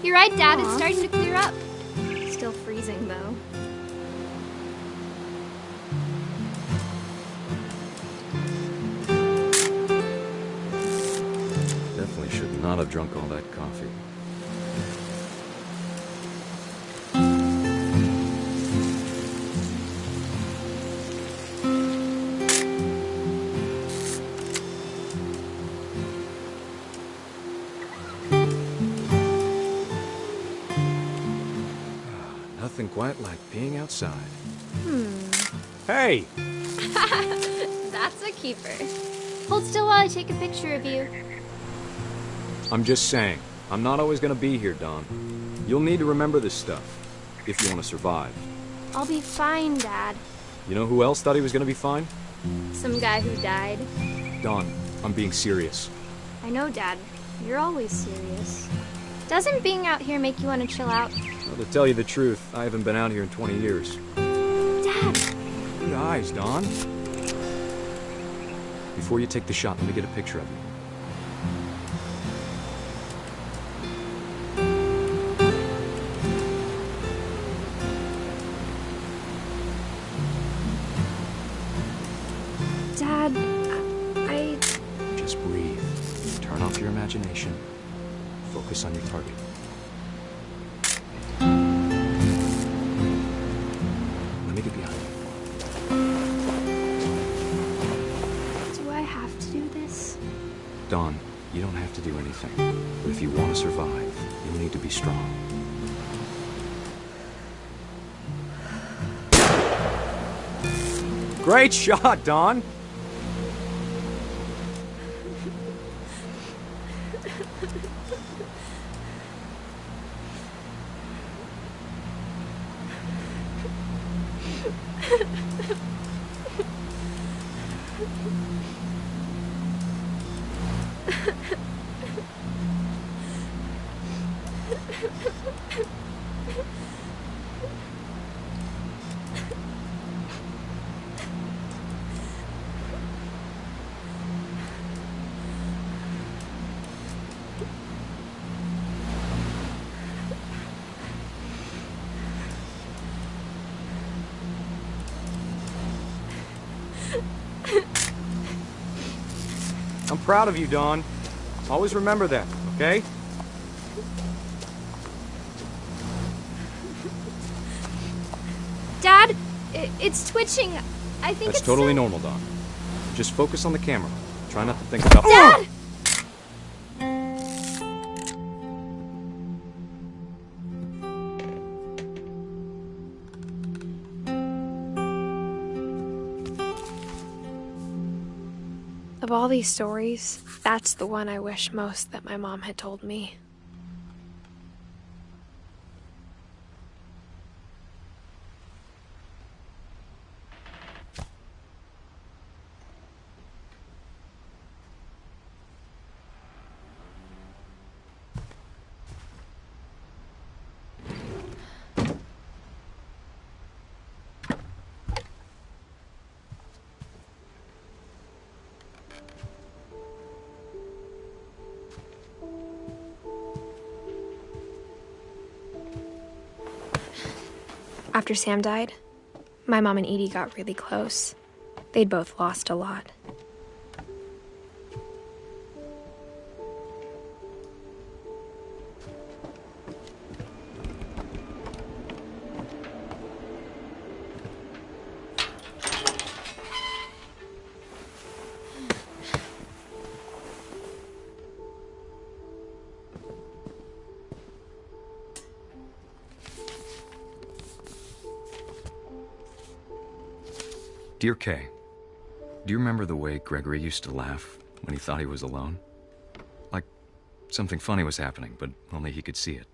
Speaker 12: You're right, Dad. It's starting to clear up. Still freezing, though.
Speaker 11: not have drunk all that coffee. Nothing quite like being outside. Hey!
Speaker 12: That's a keeper. Hold still while I take a picture of you.
Speaker 11: I'm just saying, I'm not always gonna be here, Dawn. You'll need to remember this stuff, if you want to survive.
Speaker 12: I'll be fine, Dad.
Speaker 11: You know who else thought he was gonna be fine?
Speaker 12: Some guy who died.
Speaker 11: Dawn, I'm being serious.
Speaker 12: I know, Dad. You're always serious. Doesn't being out here make you want to chill out?
Speaker 11: Well, to tell you the truth, I haven't been out here in 20 years.
Speaker 12: Dad!
Speaker 11: Good eyes, Dawn. Before you take the shot, let me get a picture of you.
Speaker 1: Dad, I...
Speaker 11: Just breathe. Turn off your imagination. Focus on your target. Let me get behind you.
Speaker 12: Do I have to do this?
Speaker 11: Dawn, you don't have to do anything. But if you want to survive, you'll need to be strong. Great shot, Dawn! I'm proud of you, Dawn. Always remember that, okay?
Speaker 12: Dad, it's twitching. I think
Speaker 11: That's
Speaker 12: it's
Speaker 11: totally normal, Dawn. Just focus on the camera. Try not to think about—
Speaker 12: Dad!
Speaker 1: Of all these stories, that's the one I wish most that my mom had told me. After Sam died, my mom and Edie got really close. They'd both lost a lot.
Speaker 11: Dear Kay, do you remember the way Gregory used to laugh when he thought he was alone? Like something funny was happening, but only he could see it.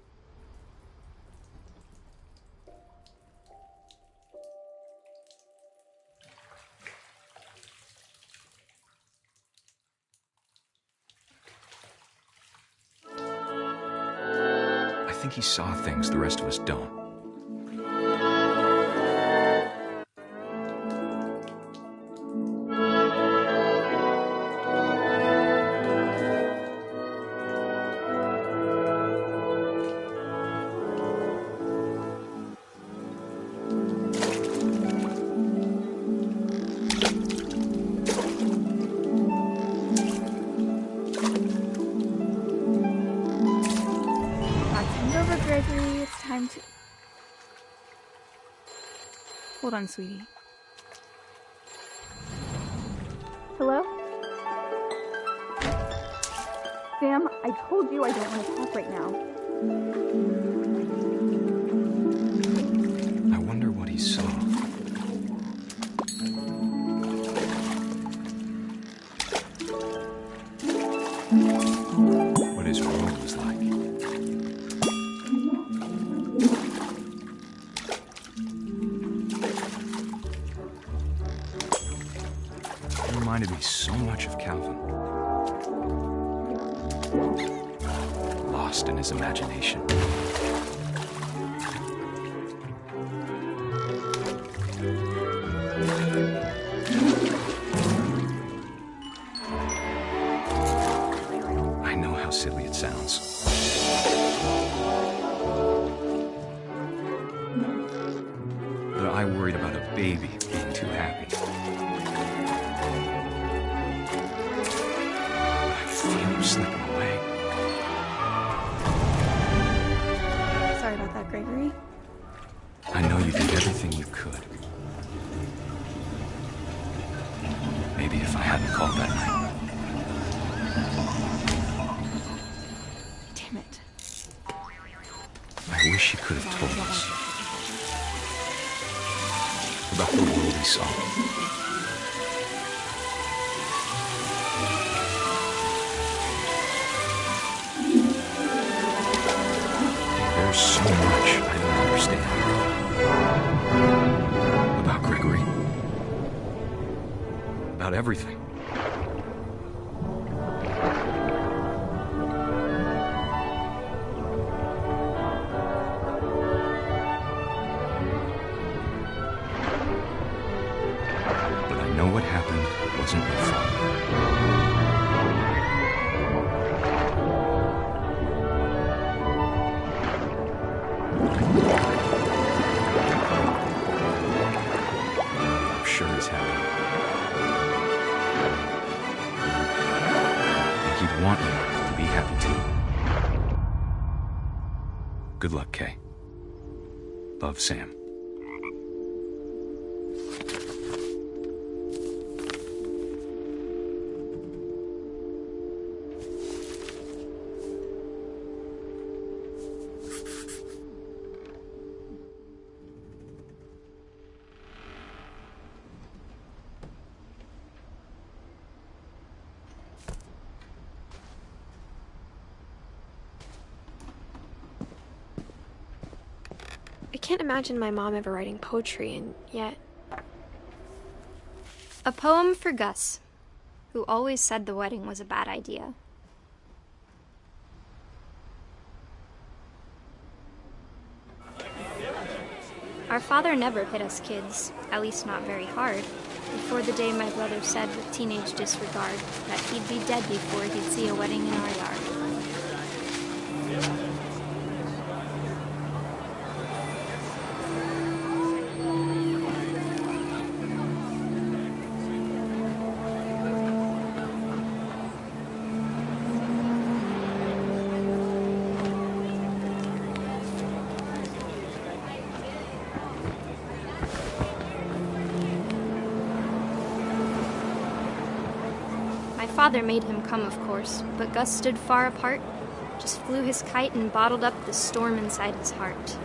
Speaker 11: I think he saw things the rest of us don't.
Speaker 13: Gregory, it's time to... Hold on, sweetie. Hello? Sam, I told you I don't want to talk right now.
Speaker 11: I wonder what he saw. What his world was like. He reminded me so much of Calvin. Lost in his imagination. I know how silly it sounds. But I worried about a baby being too happy. I feel him slipping away.
Speaker 13: Sorry about that, Gregory.
Speaker 11: I know you did everything you could. Maybe if I hadn't called that night.
Speaker 13: Damn it.
Speaker 11: I wish he could have told us about the world he saw. There's so much I don't understand about Gregory. About everything. But I know what happened wasn't your fault. I'm sure he's happy. And he'd want you to be happy too. Good luck, Kay. Love, Sam.
Speaker 1: I can't imagine my mom ever writing poetry, and yet...
Speaker 12: A poem for Gus, who always said the wedding was a bad idea. Our father never hit us kids, at least not very hard, before the day my brother said with teenage disregard that he'd be dead before he'd see a wedding in our yard. My father made him come, of course, but Gus stood far apart, just flew his kite and bottled up the storm inside his heart.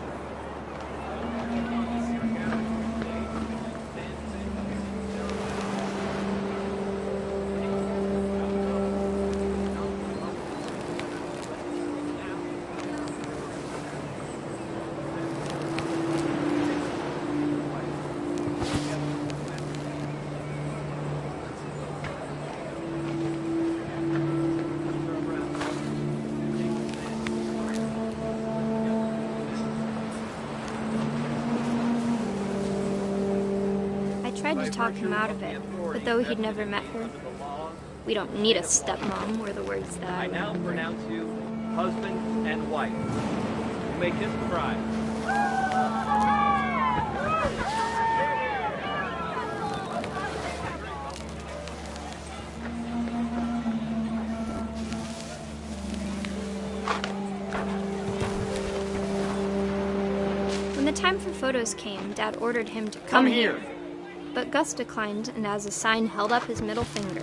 Speaker 12: I tried to talk him out of it, but though he'd never met her, we don't need a stepmom were the words that I
Speaker 14: now pronounce you husband and wife. You may kiss the bride.
Speaker 12: When the time for photos came, Dad ordered him to come here. But Gus declined, and as a sign held up his middle finger.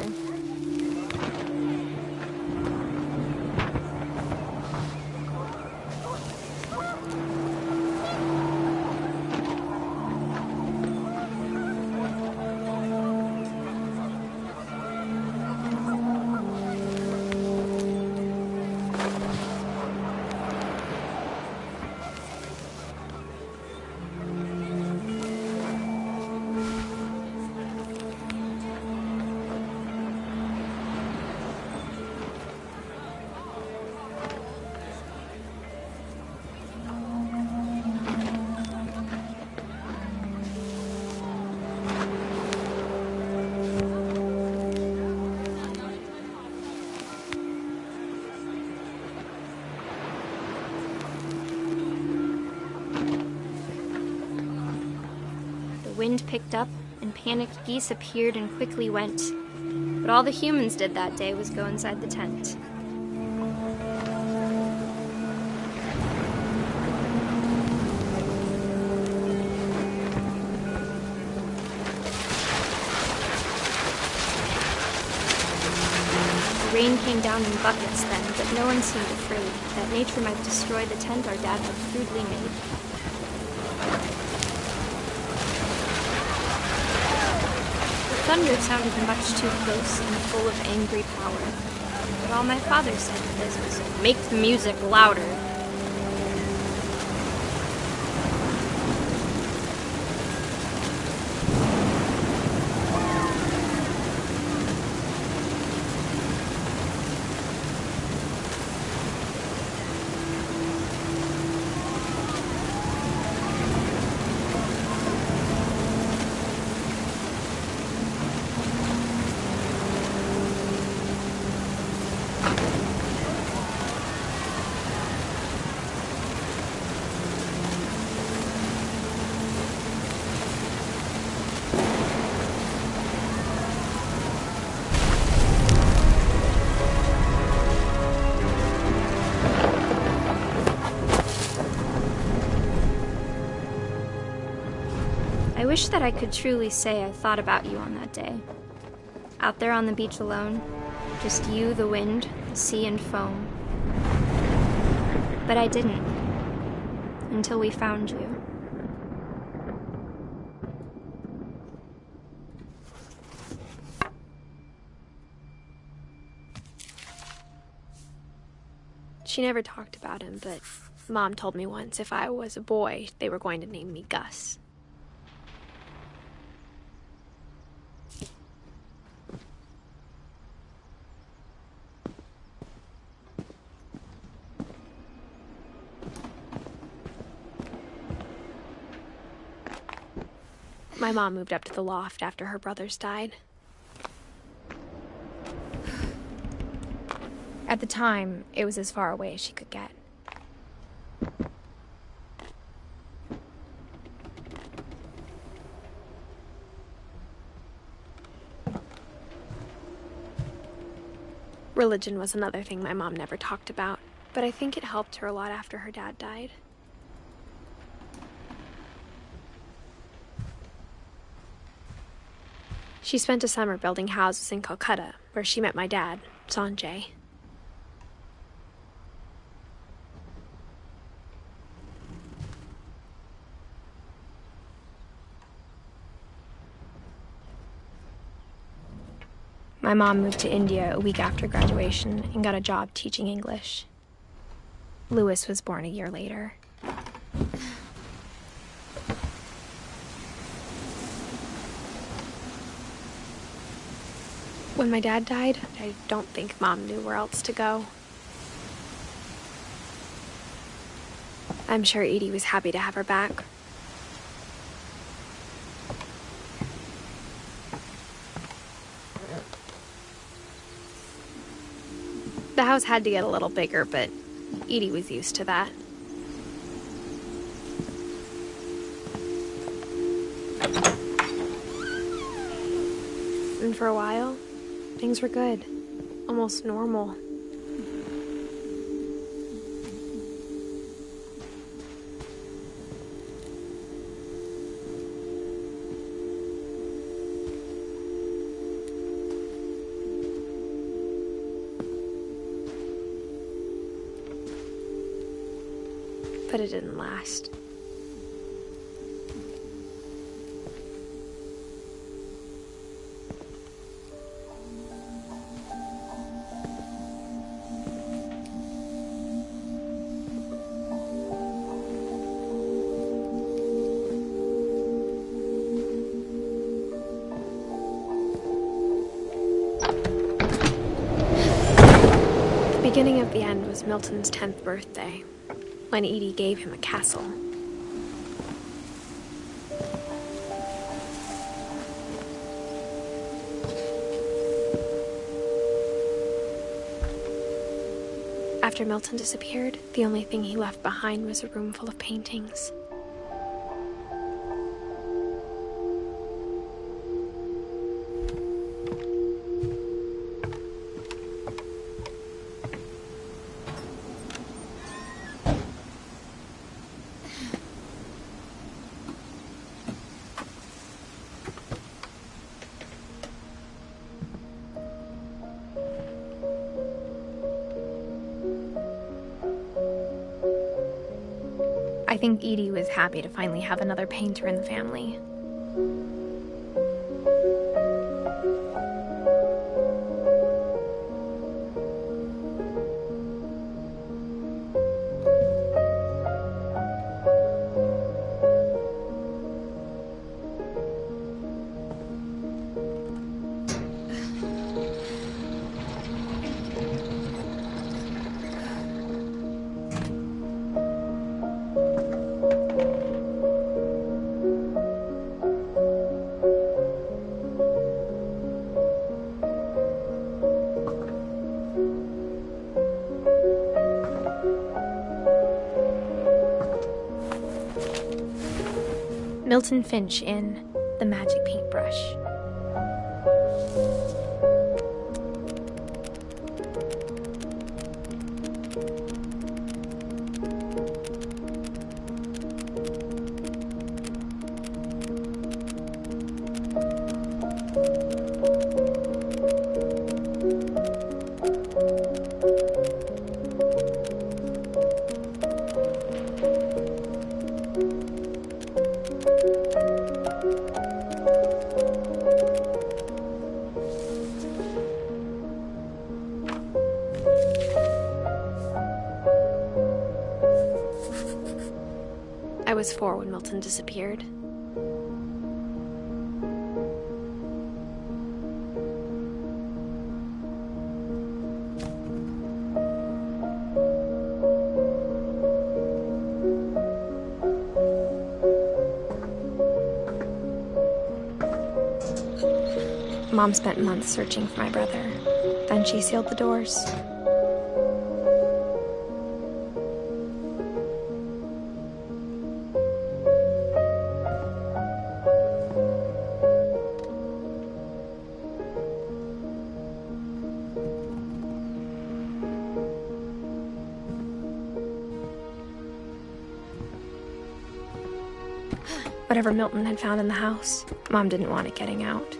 Speaker 12: The wind picked up, and panicked geese appeared and quickly went. But all the humans did that day was go inside the tent. The rain came down in buckets then, but no one seemed afraid that nature might destroy the tent our dad had crudely made. Thunder sounded much too close and full of angry power. But all my father said to this was, "Make the music louder." I wish that I could truly say I thought about you on that day. Out there on the beach alone, just you, the wind, the sea, and foam. But I didn't, until we found you.
Speaker 1: She never talked about him, but Mom told me once if I was a boy, they were going to name me Gus. My mom moved up to the loft after her brothers died. At the time, it was as far away as she could get. Religion was another thing my mom never talked about, but I think it helped her a lot after her dad died. She spent a summer building houses in Calcutta, where she met my dad, Sanjay. My mom moved to India a week after graduation and got a job teaching English. Louis was born a year later. When my dad died, I don't think Mom knew where else to go. I'm sure Edie was happy to have her back. The house had to get a little bigger, but Edie was used to that. And for a while, things were good, almost normal. but it didn't last. The beginning of the end was Milton's 10th birthday, when Edie gave him a castle. After Milton disappeared, the only thing he left behind was a room full of paintings. I think Edie was happy to finally have another painter in the family. Milton Finch in The Magic Paintbrush. I was 4 when Milton disappeared. Mom spent months searching for my brother. Then she sealed the doors. Whatever Milton had found in the house, Mom didn't want it getting out.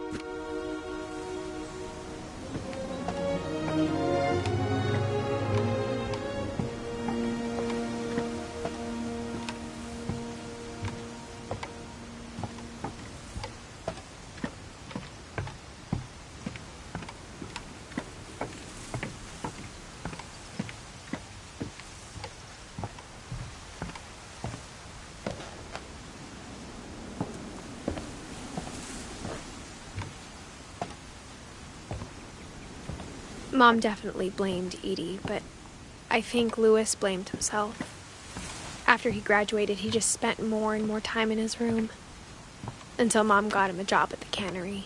Speaker 1: Mom definitely blamed Edie, but I think Louis blamed himself. After he graduated, he just spent more and more time in his room, until Mom got him a job at the cannery.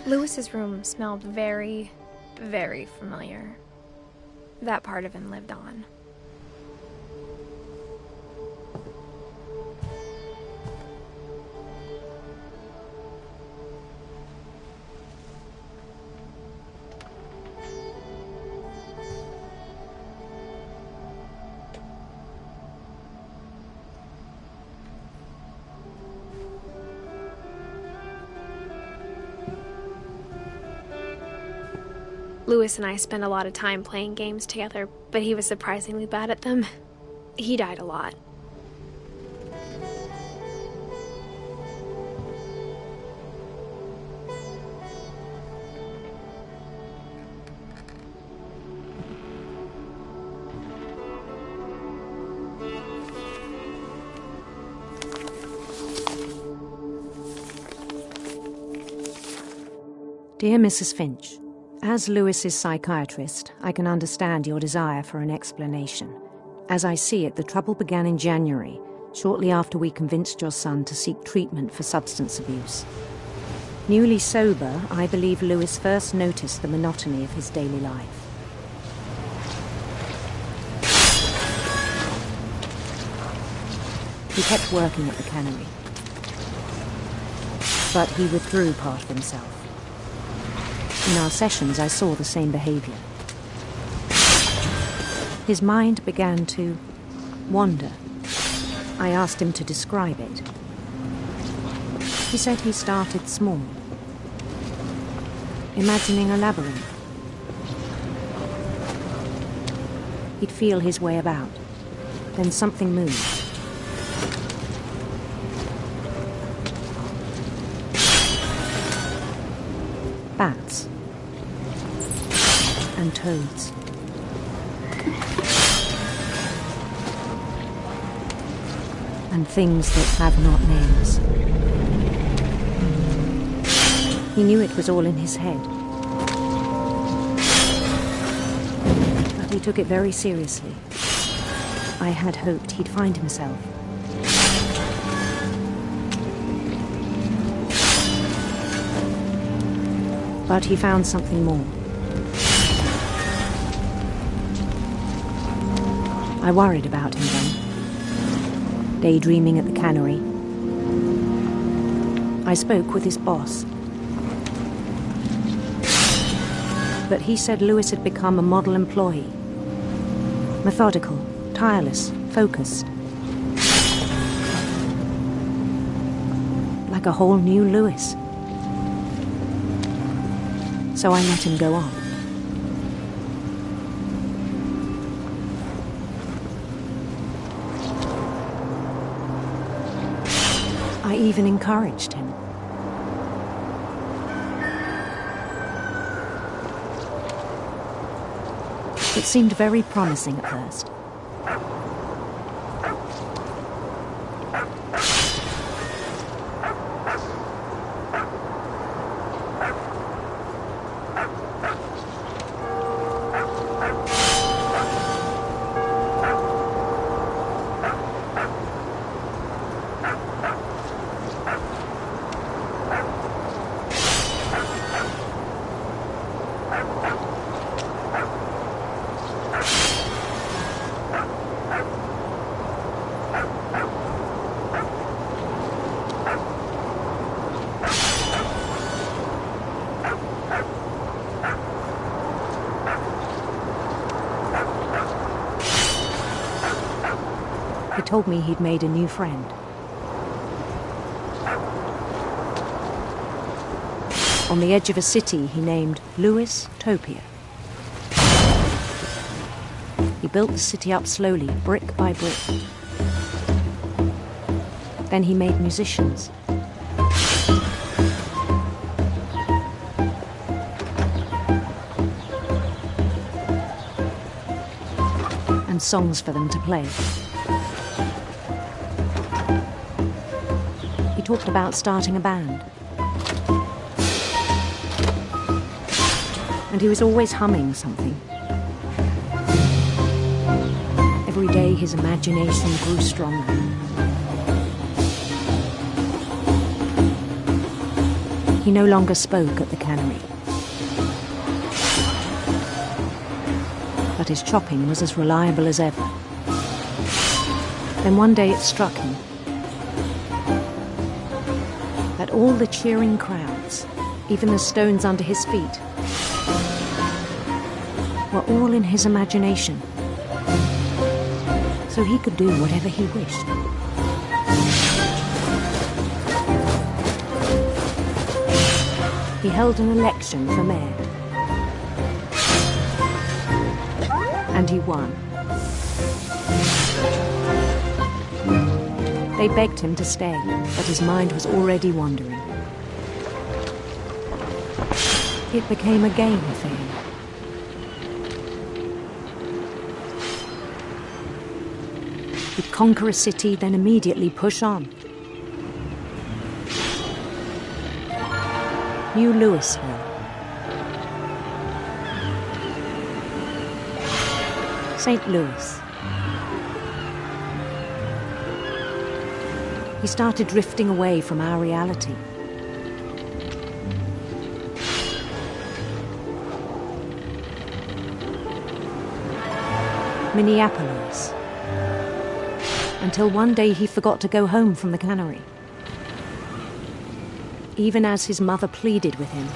Speaker 1: Louis's room smelled very, very familiar. That part of him lived on. Lewis and I spent a lot of time playing games together, but he was surprisingly bad at them. He died a lot.
Speaker 15: Dear Mrs. Finch, as Lewis's psychiatrist, I can understand your desire for an explanation. As I see it, the trouble began in January, shortly after we convinced your son to seek treatment for substance abuse. Newly sober, I believe Lewis first noticed the monotony of his daily life. He kept working at the cannery, but he withdrew part of himself. In our sessions, I saw the same behavior. His mind began to wander. I asked him to describe it. He said he started small, imagining a labyrinth. He'd feel his way about. Then something moved. Bats and toads. And things that have not names. He knew it was all in his head. But he took it very seriously. I had hoped he'd find himself. But he found something more. I worried about him then, daydreaming at the cannery. I spoke with his boss. But he said Lewis had become a model employee. Methodical, tireless, focused. Like a whole new Lewis. So I let him go on. I even encouraged him. It seemed very promising at first. He told me he'd made a new friend. On the edge of a city he named Lewis Topia. He built the city up slowly, brick by brick. Then he made musicians. And songs for them to play. He talked about starting a band. And he was always humming something. Every day his imagination grew stronger. He no longer spoke at the cannery. But his chopping was as reliable as ever. Then one day it struck him that all the cheering crowds, even the stones under his feet, were all in his imagination. So he could do whatever he wished. He held an election for mayor. And he won. They begged him to stay, but his mind was already wandering. It became a game for him. He'd conquer a city, then immediately push on. New Louisville. St. Louis. He started drifting away from our reality. Minneapolis. Until one day he forgot to go home from the cannery. Even as his mother pleaded with him,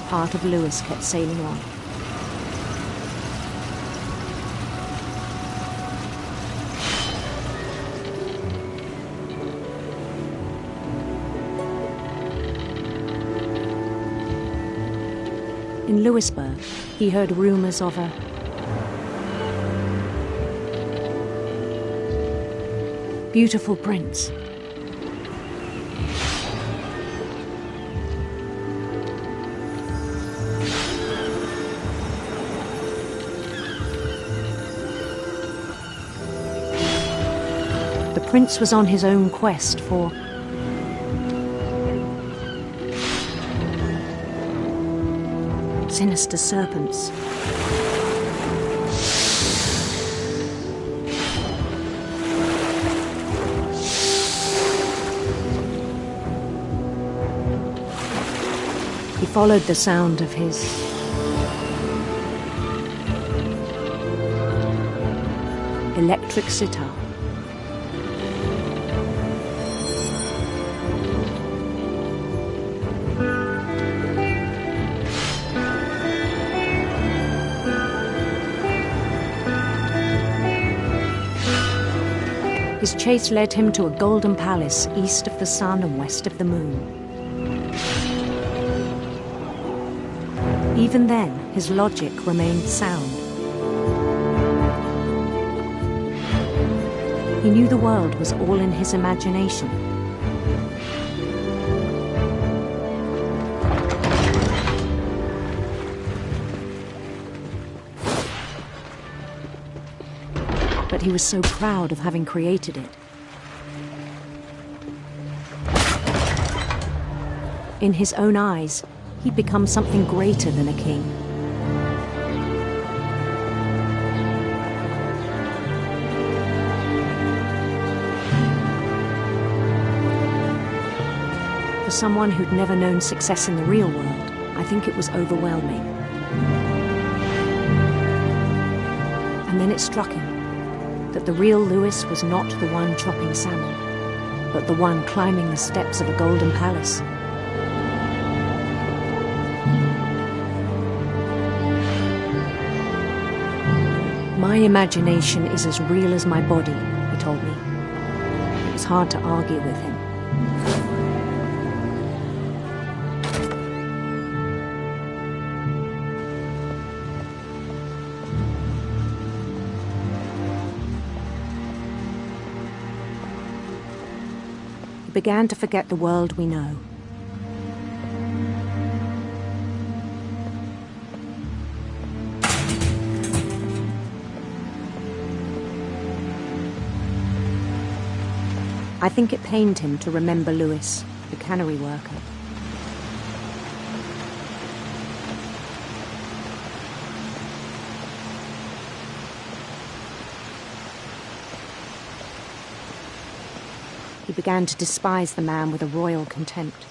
Speaker 15: part of Louis kept sailing on. In Louisburg, he heard rumors of a beautiful prince. The prince was on his own quest for sinister serpents. He followed the sound of his electric sitar. His chase led him to a golden palace east of the sun and west of the moon. Even then, his logic remained sound. He knew the world was all in his imagination. But he was so proud of having created it. In his own eyes, he'd become something greater than a king. For someone who'd never known success in the real world, I think it was overwhelming. And then it struck him that the real Louis was not the one chopping salmon, but the one climbing the steps of a golden palace. My imagination is as real as my body, he told me. It was hard to argue with him. He began to forget the world we know. I think it pained him to remember Louis, the cannery worker. He began to despise the man with a royal contempt.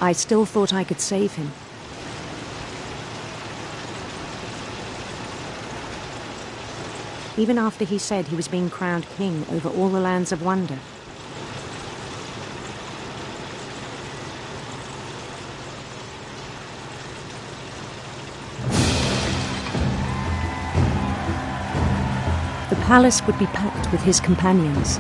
Speaker 15: I still thought I could save him. Even after he said he was being crowned king over all the lands of wonder. palace would be packed with his companions.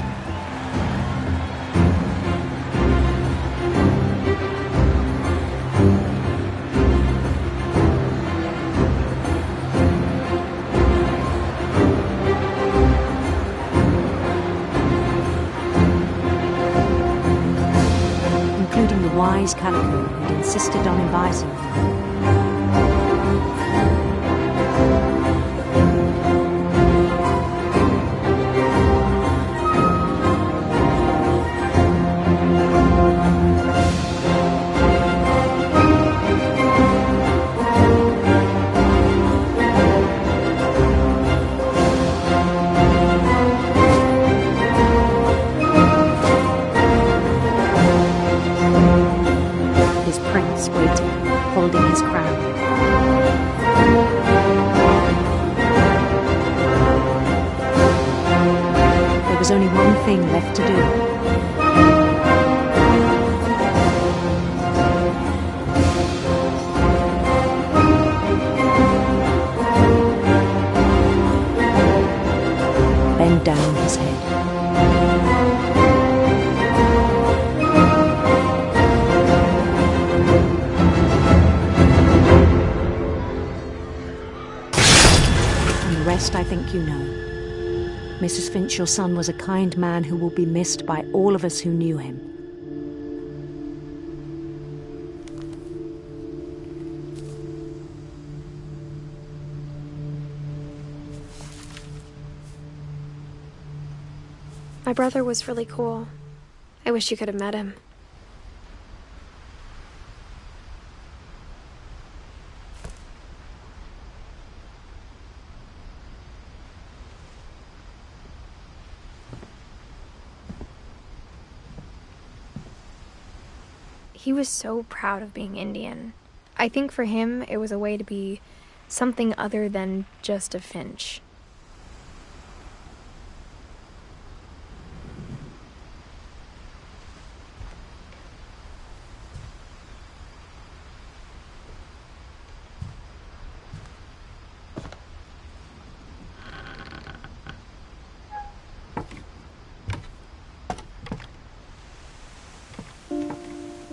Speaker 15: Including the wise Calico who'd insisted on advising them. Holding his crown. There was only one thing left to do. Bend down his head. I think you know. Mrs. Finch, your son was a kind man who will be missed by all of us who knew him.
Speaker 1: My brother was really cool. I wish you could have met him. He was so proud of being Indian. I think for him, it was a way to be something other than just a Finch.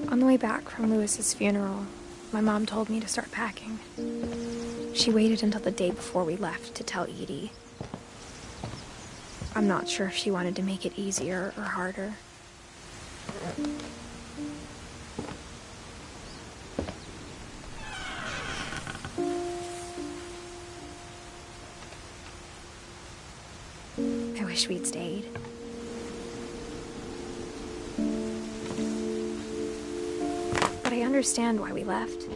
Speaker 1: On the way back from Lewis's funeral, my mom told me to start packing. She waited until the day before we left to tell Edie. I'm not sure if she wanted to make it easier or harder. I wish we'd stayed. But I understand why we left.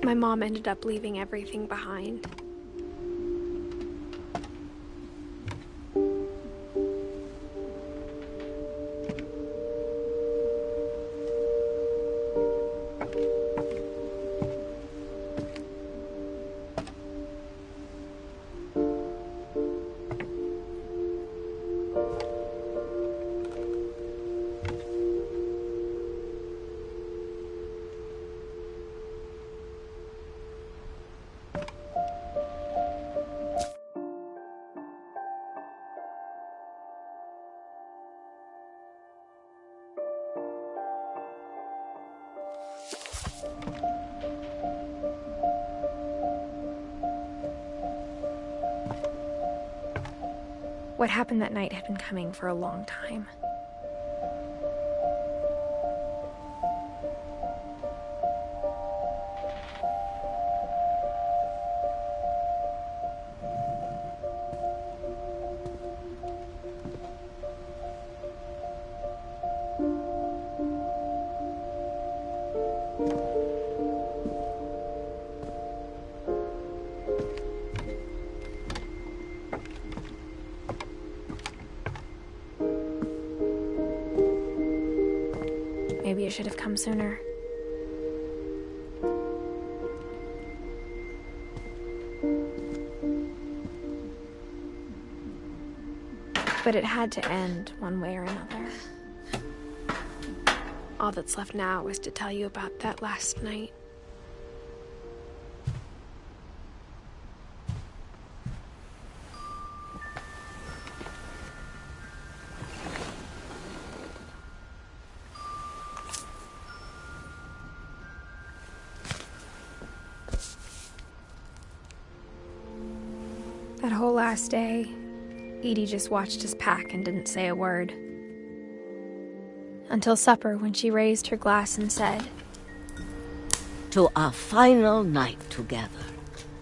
Speaker 1: My mom ended up leaving everything behind. What happened that night had been coming for a long time. Maybe it should have come sooner. But it had to end one way or another. All that's left now is to tell you about that last night. That whole last day, Edie just watched us pack and didn't say a word. Until supper, when she raised her glass and said,
Speaker 16: "To our final night together,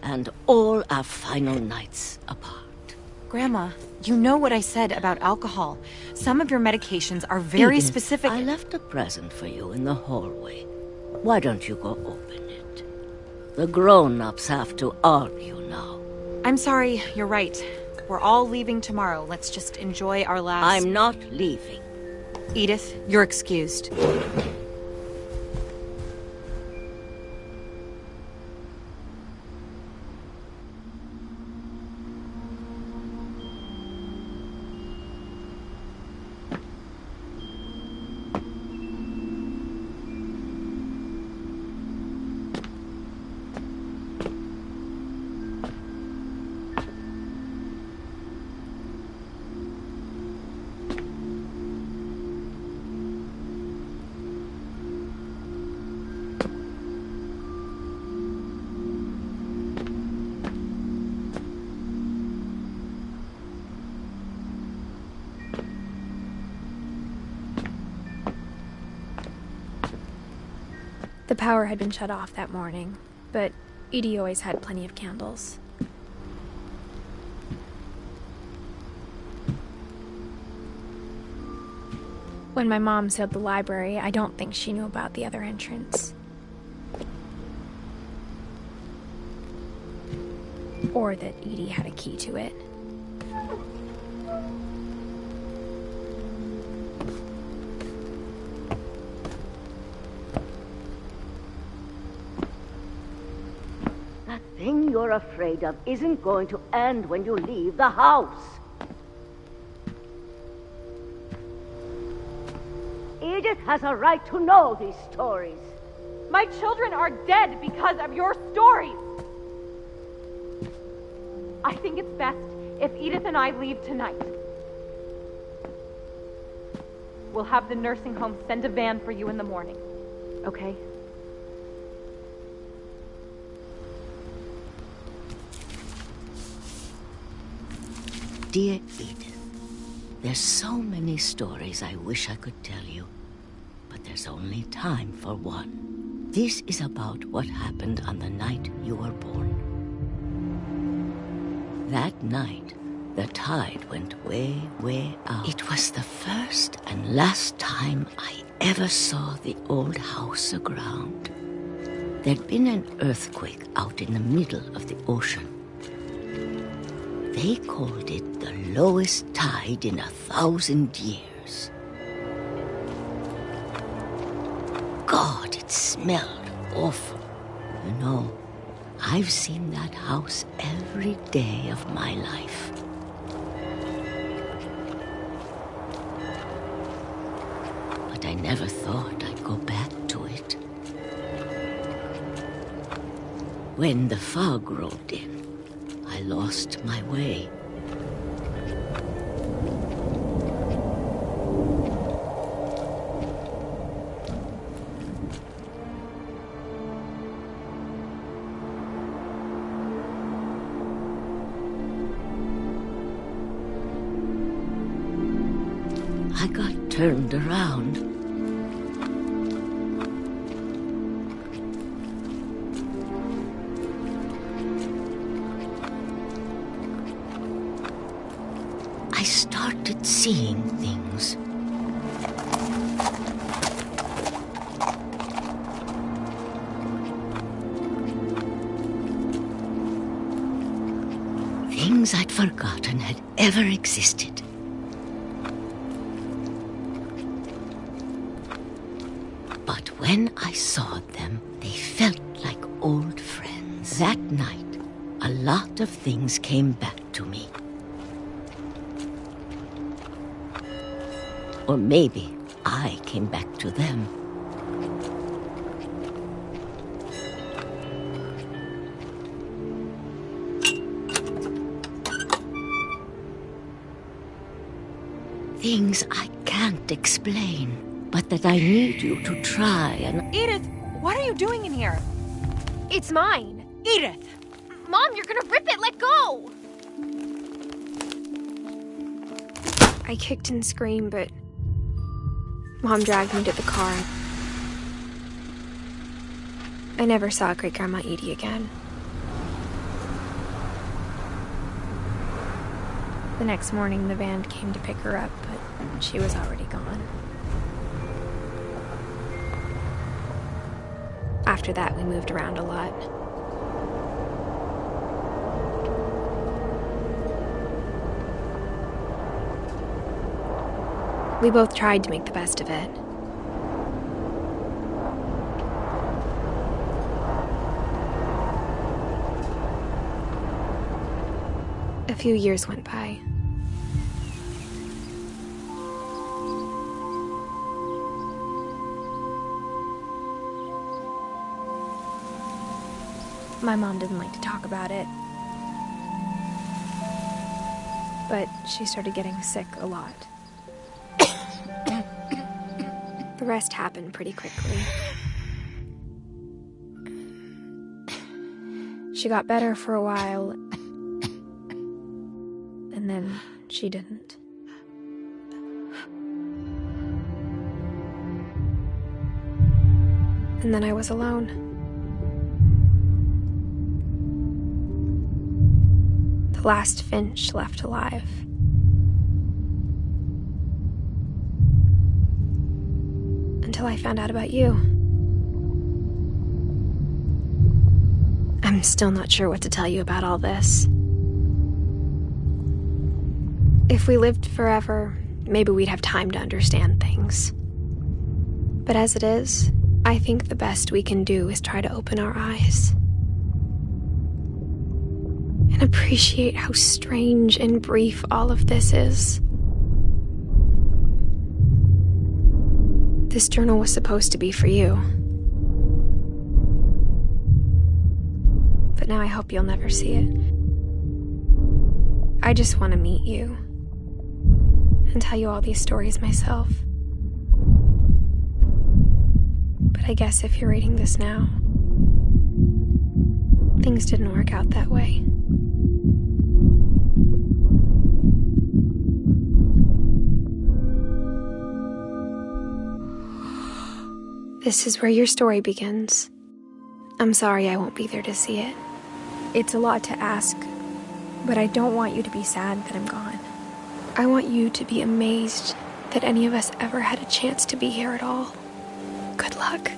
Speaker 16: and all our final nights apart."
Speaker 17: Grandma, you know what I said about alcohol. Some of your medications are very
Speaker 16: Edith,
Speaker 17: specific.
Speaker 16: I left a present for you in the hallway. Why don't you go open it? The grown-ups have to argue now.
Speaker 17: I'm sorry, you're right. We're all leaving tomorrow. Let's just enjoy our last...
Speaker 16: I'm not leaving.
Speaker 17: Edith, you're excused.
Speaker 1: The power had been shut off that morning, but Edie always had plenty of candles. When my mom sealed the library, I don't think she knew about the other entrance. Or that Edie had a key to it.
Speaker 16: That thing you're afraid of isn't going to end when you leave the house. Edith has a right to know these stories.
Speaker 13: My children are dead because of your stories. I think it's best if Edith and I leave tonight. We'll have the nursing home send a van for you in the morning, okay?
Speaker 16: Dear Edith, there's so many stories I wish I could tell you, but there's only time for one. This is about what happened on the night you were born. That night, the tide went way, way out. It was the first and last time I ever saw the old house aground. There'd been an earthquake out in the middle of the ocean. They called it the lowest tide in 1,000 years. God, it smelled awful. You know, I've seen that house every day of my life. But I never thought I'd go back to it. When the fog rolled in, I lost my way. I got turned around. I started seeing things. Things I'd forgotten had ever existed. when I saw them, they felt like old friends. That night, a lot of things came back to me. Or maybe I came back to them. Things I can't explain, but that I need you to try and...
Speaker 17: Edith, what are you doing in here?
Speaker 1: It's mine.
Speaker 17: Edith!
Speaker 1: Mom, you're gonna rip it! Let go! I kicked and screamed, but Mom dragged me to the car. I never saw Great-Grandma Edie again. The next morning, the van came to pick her up, but she was already gone. After that, we moved around a lot. We both tried to make the best of it. A few years went by. My mom didn't like to talk about it, but she started getting sick a lot. The rest happened pretty quickly. She got better for a while, and then she didn't. And then I was alone. The last Finch left alive. Until I found out about you. I'm still not sure what to tell you about all this. If we lived forever, maybe we'd have time to understand things. But as it is, I think the best we can do is try to open our eyes. And appreciate how strange and brief all of this is. This journal was supposed to be for you. But now I hope you'll never see it. I just want to meet you and tell you all these stories myself. But I guess if you're reading this now, things didn't work out that way. This is where your story begins. I'm sorry I won't be there to see it. It's a lot to ask, but I don't want you to be sad that I'm gone. I want you to be amazed that any of us ever had a chance to be here at all. Good luck.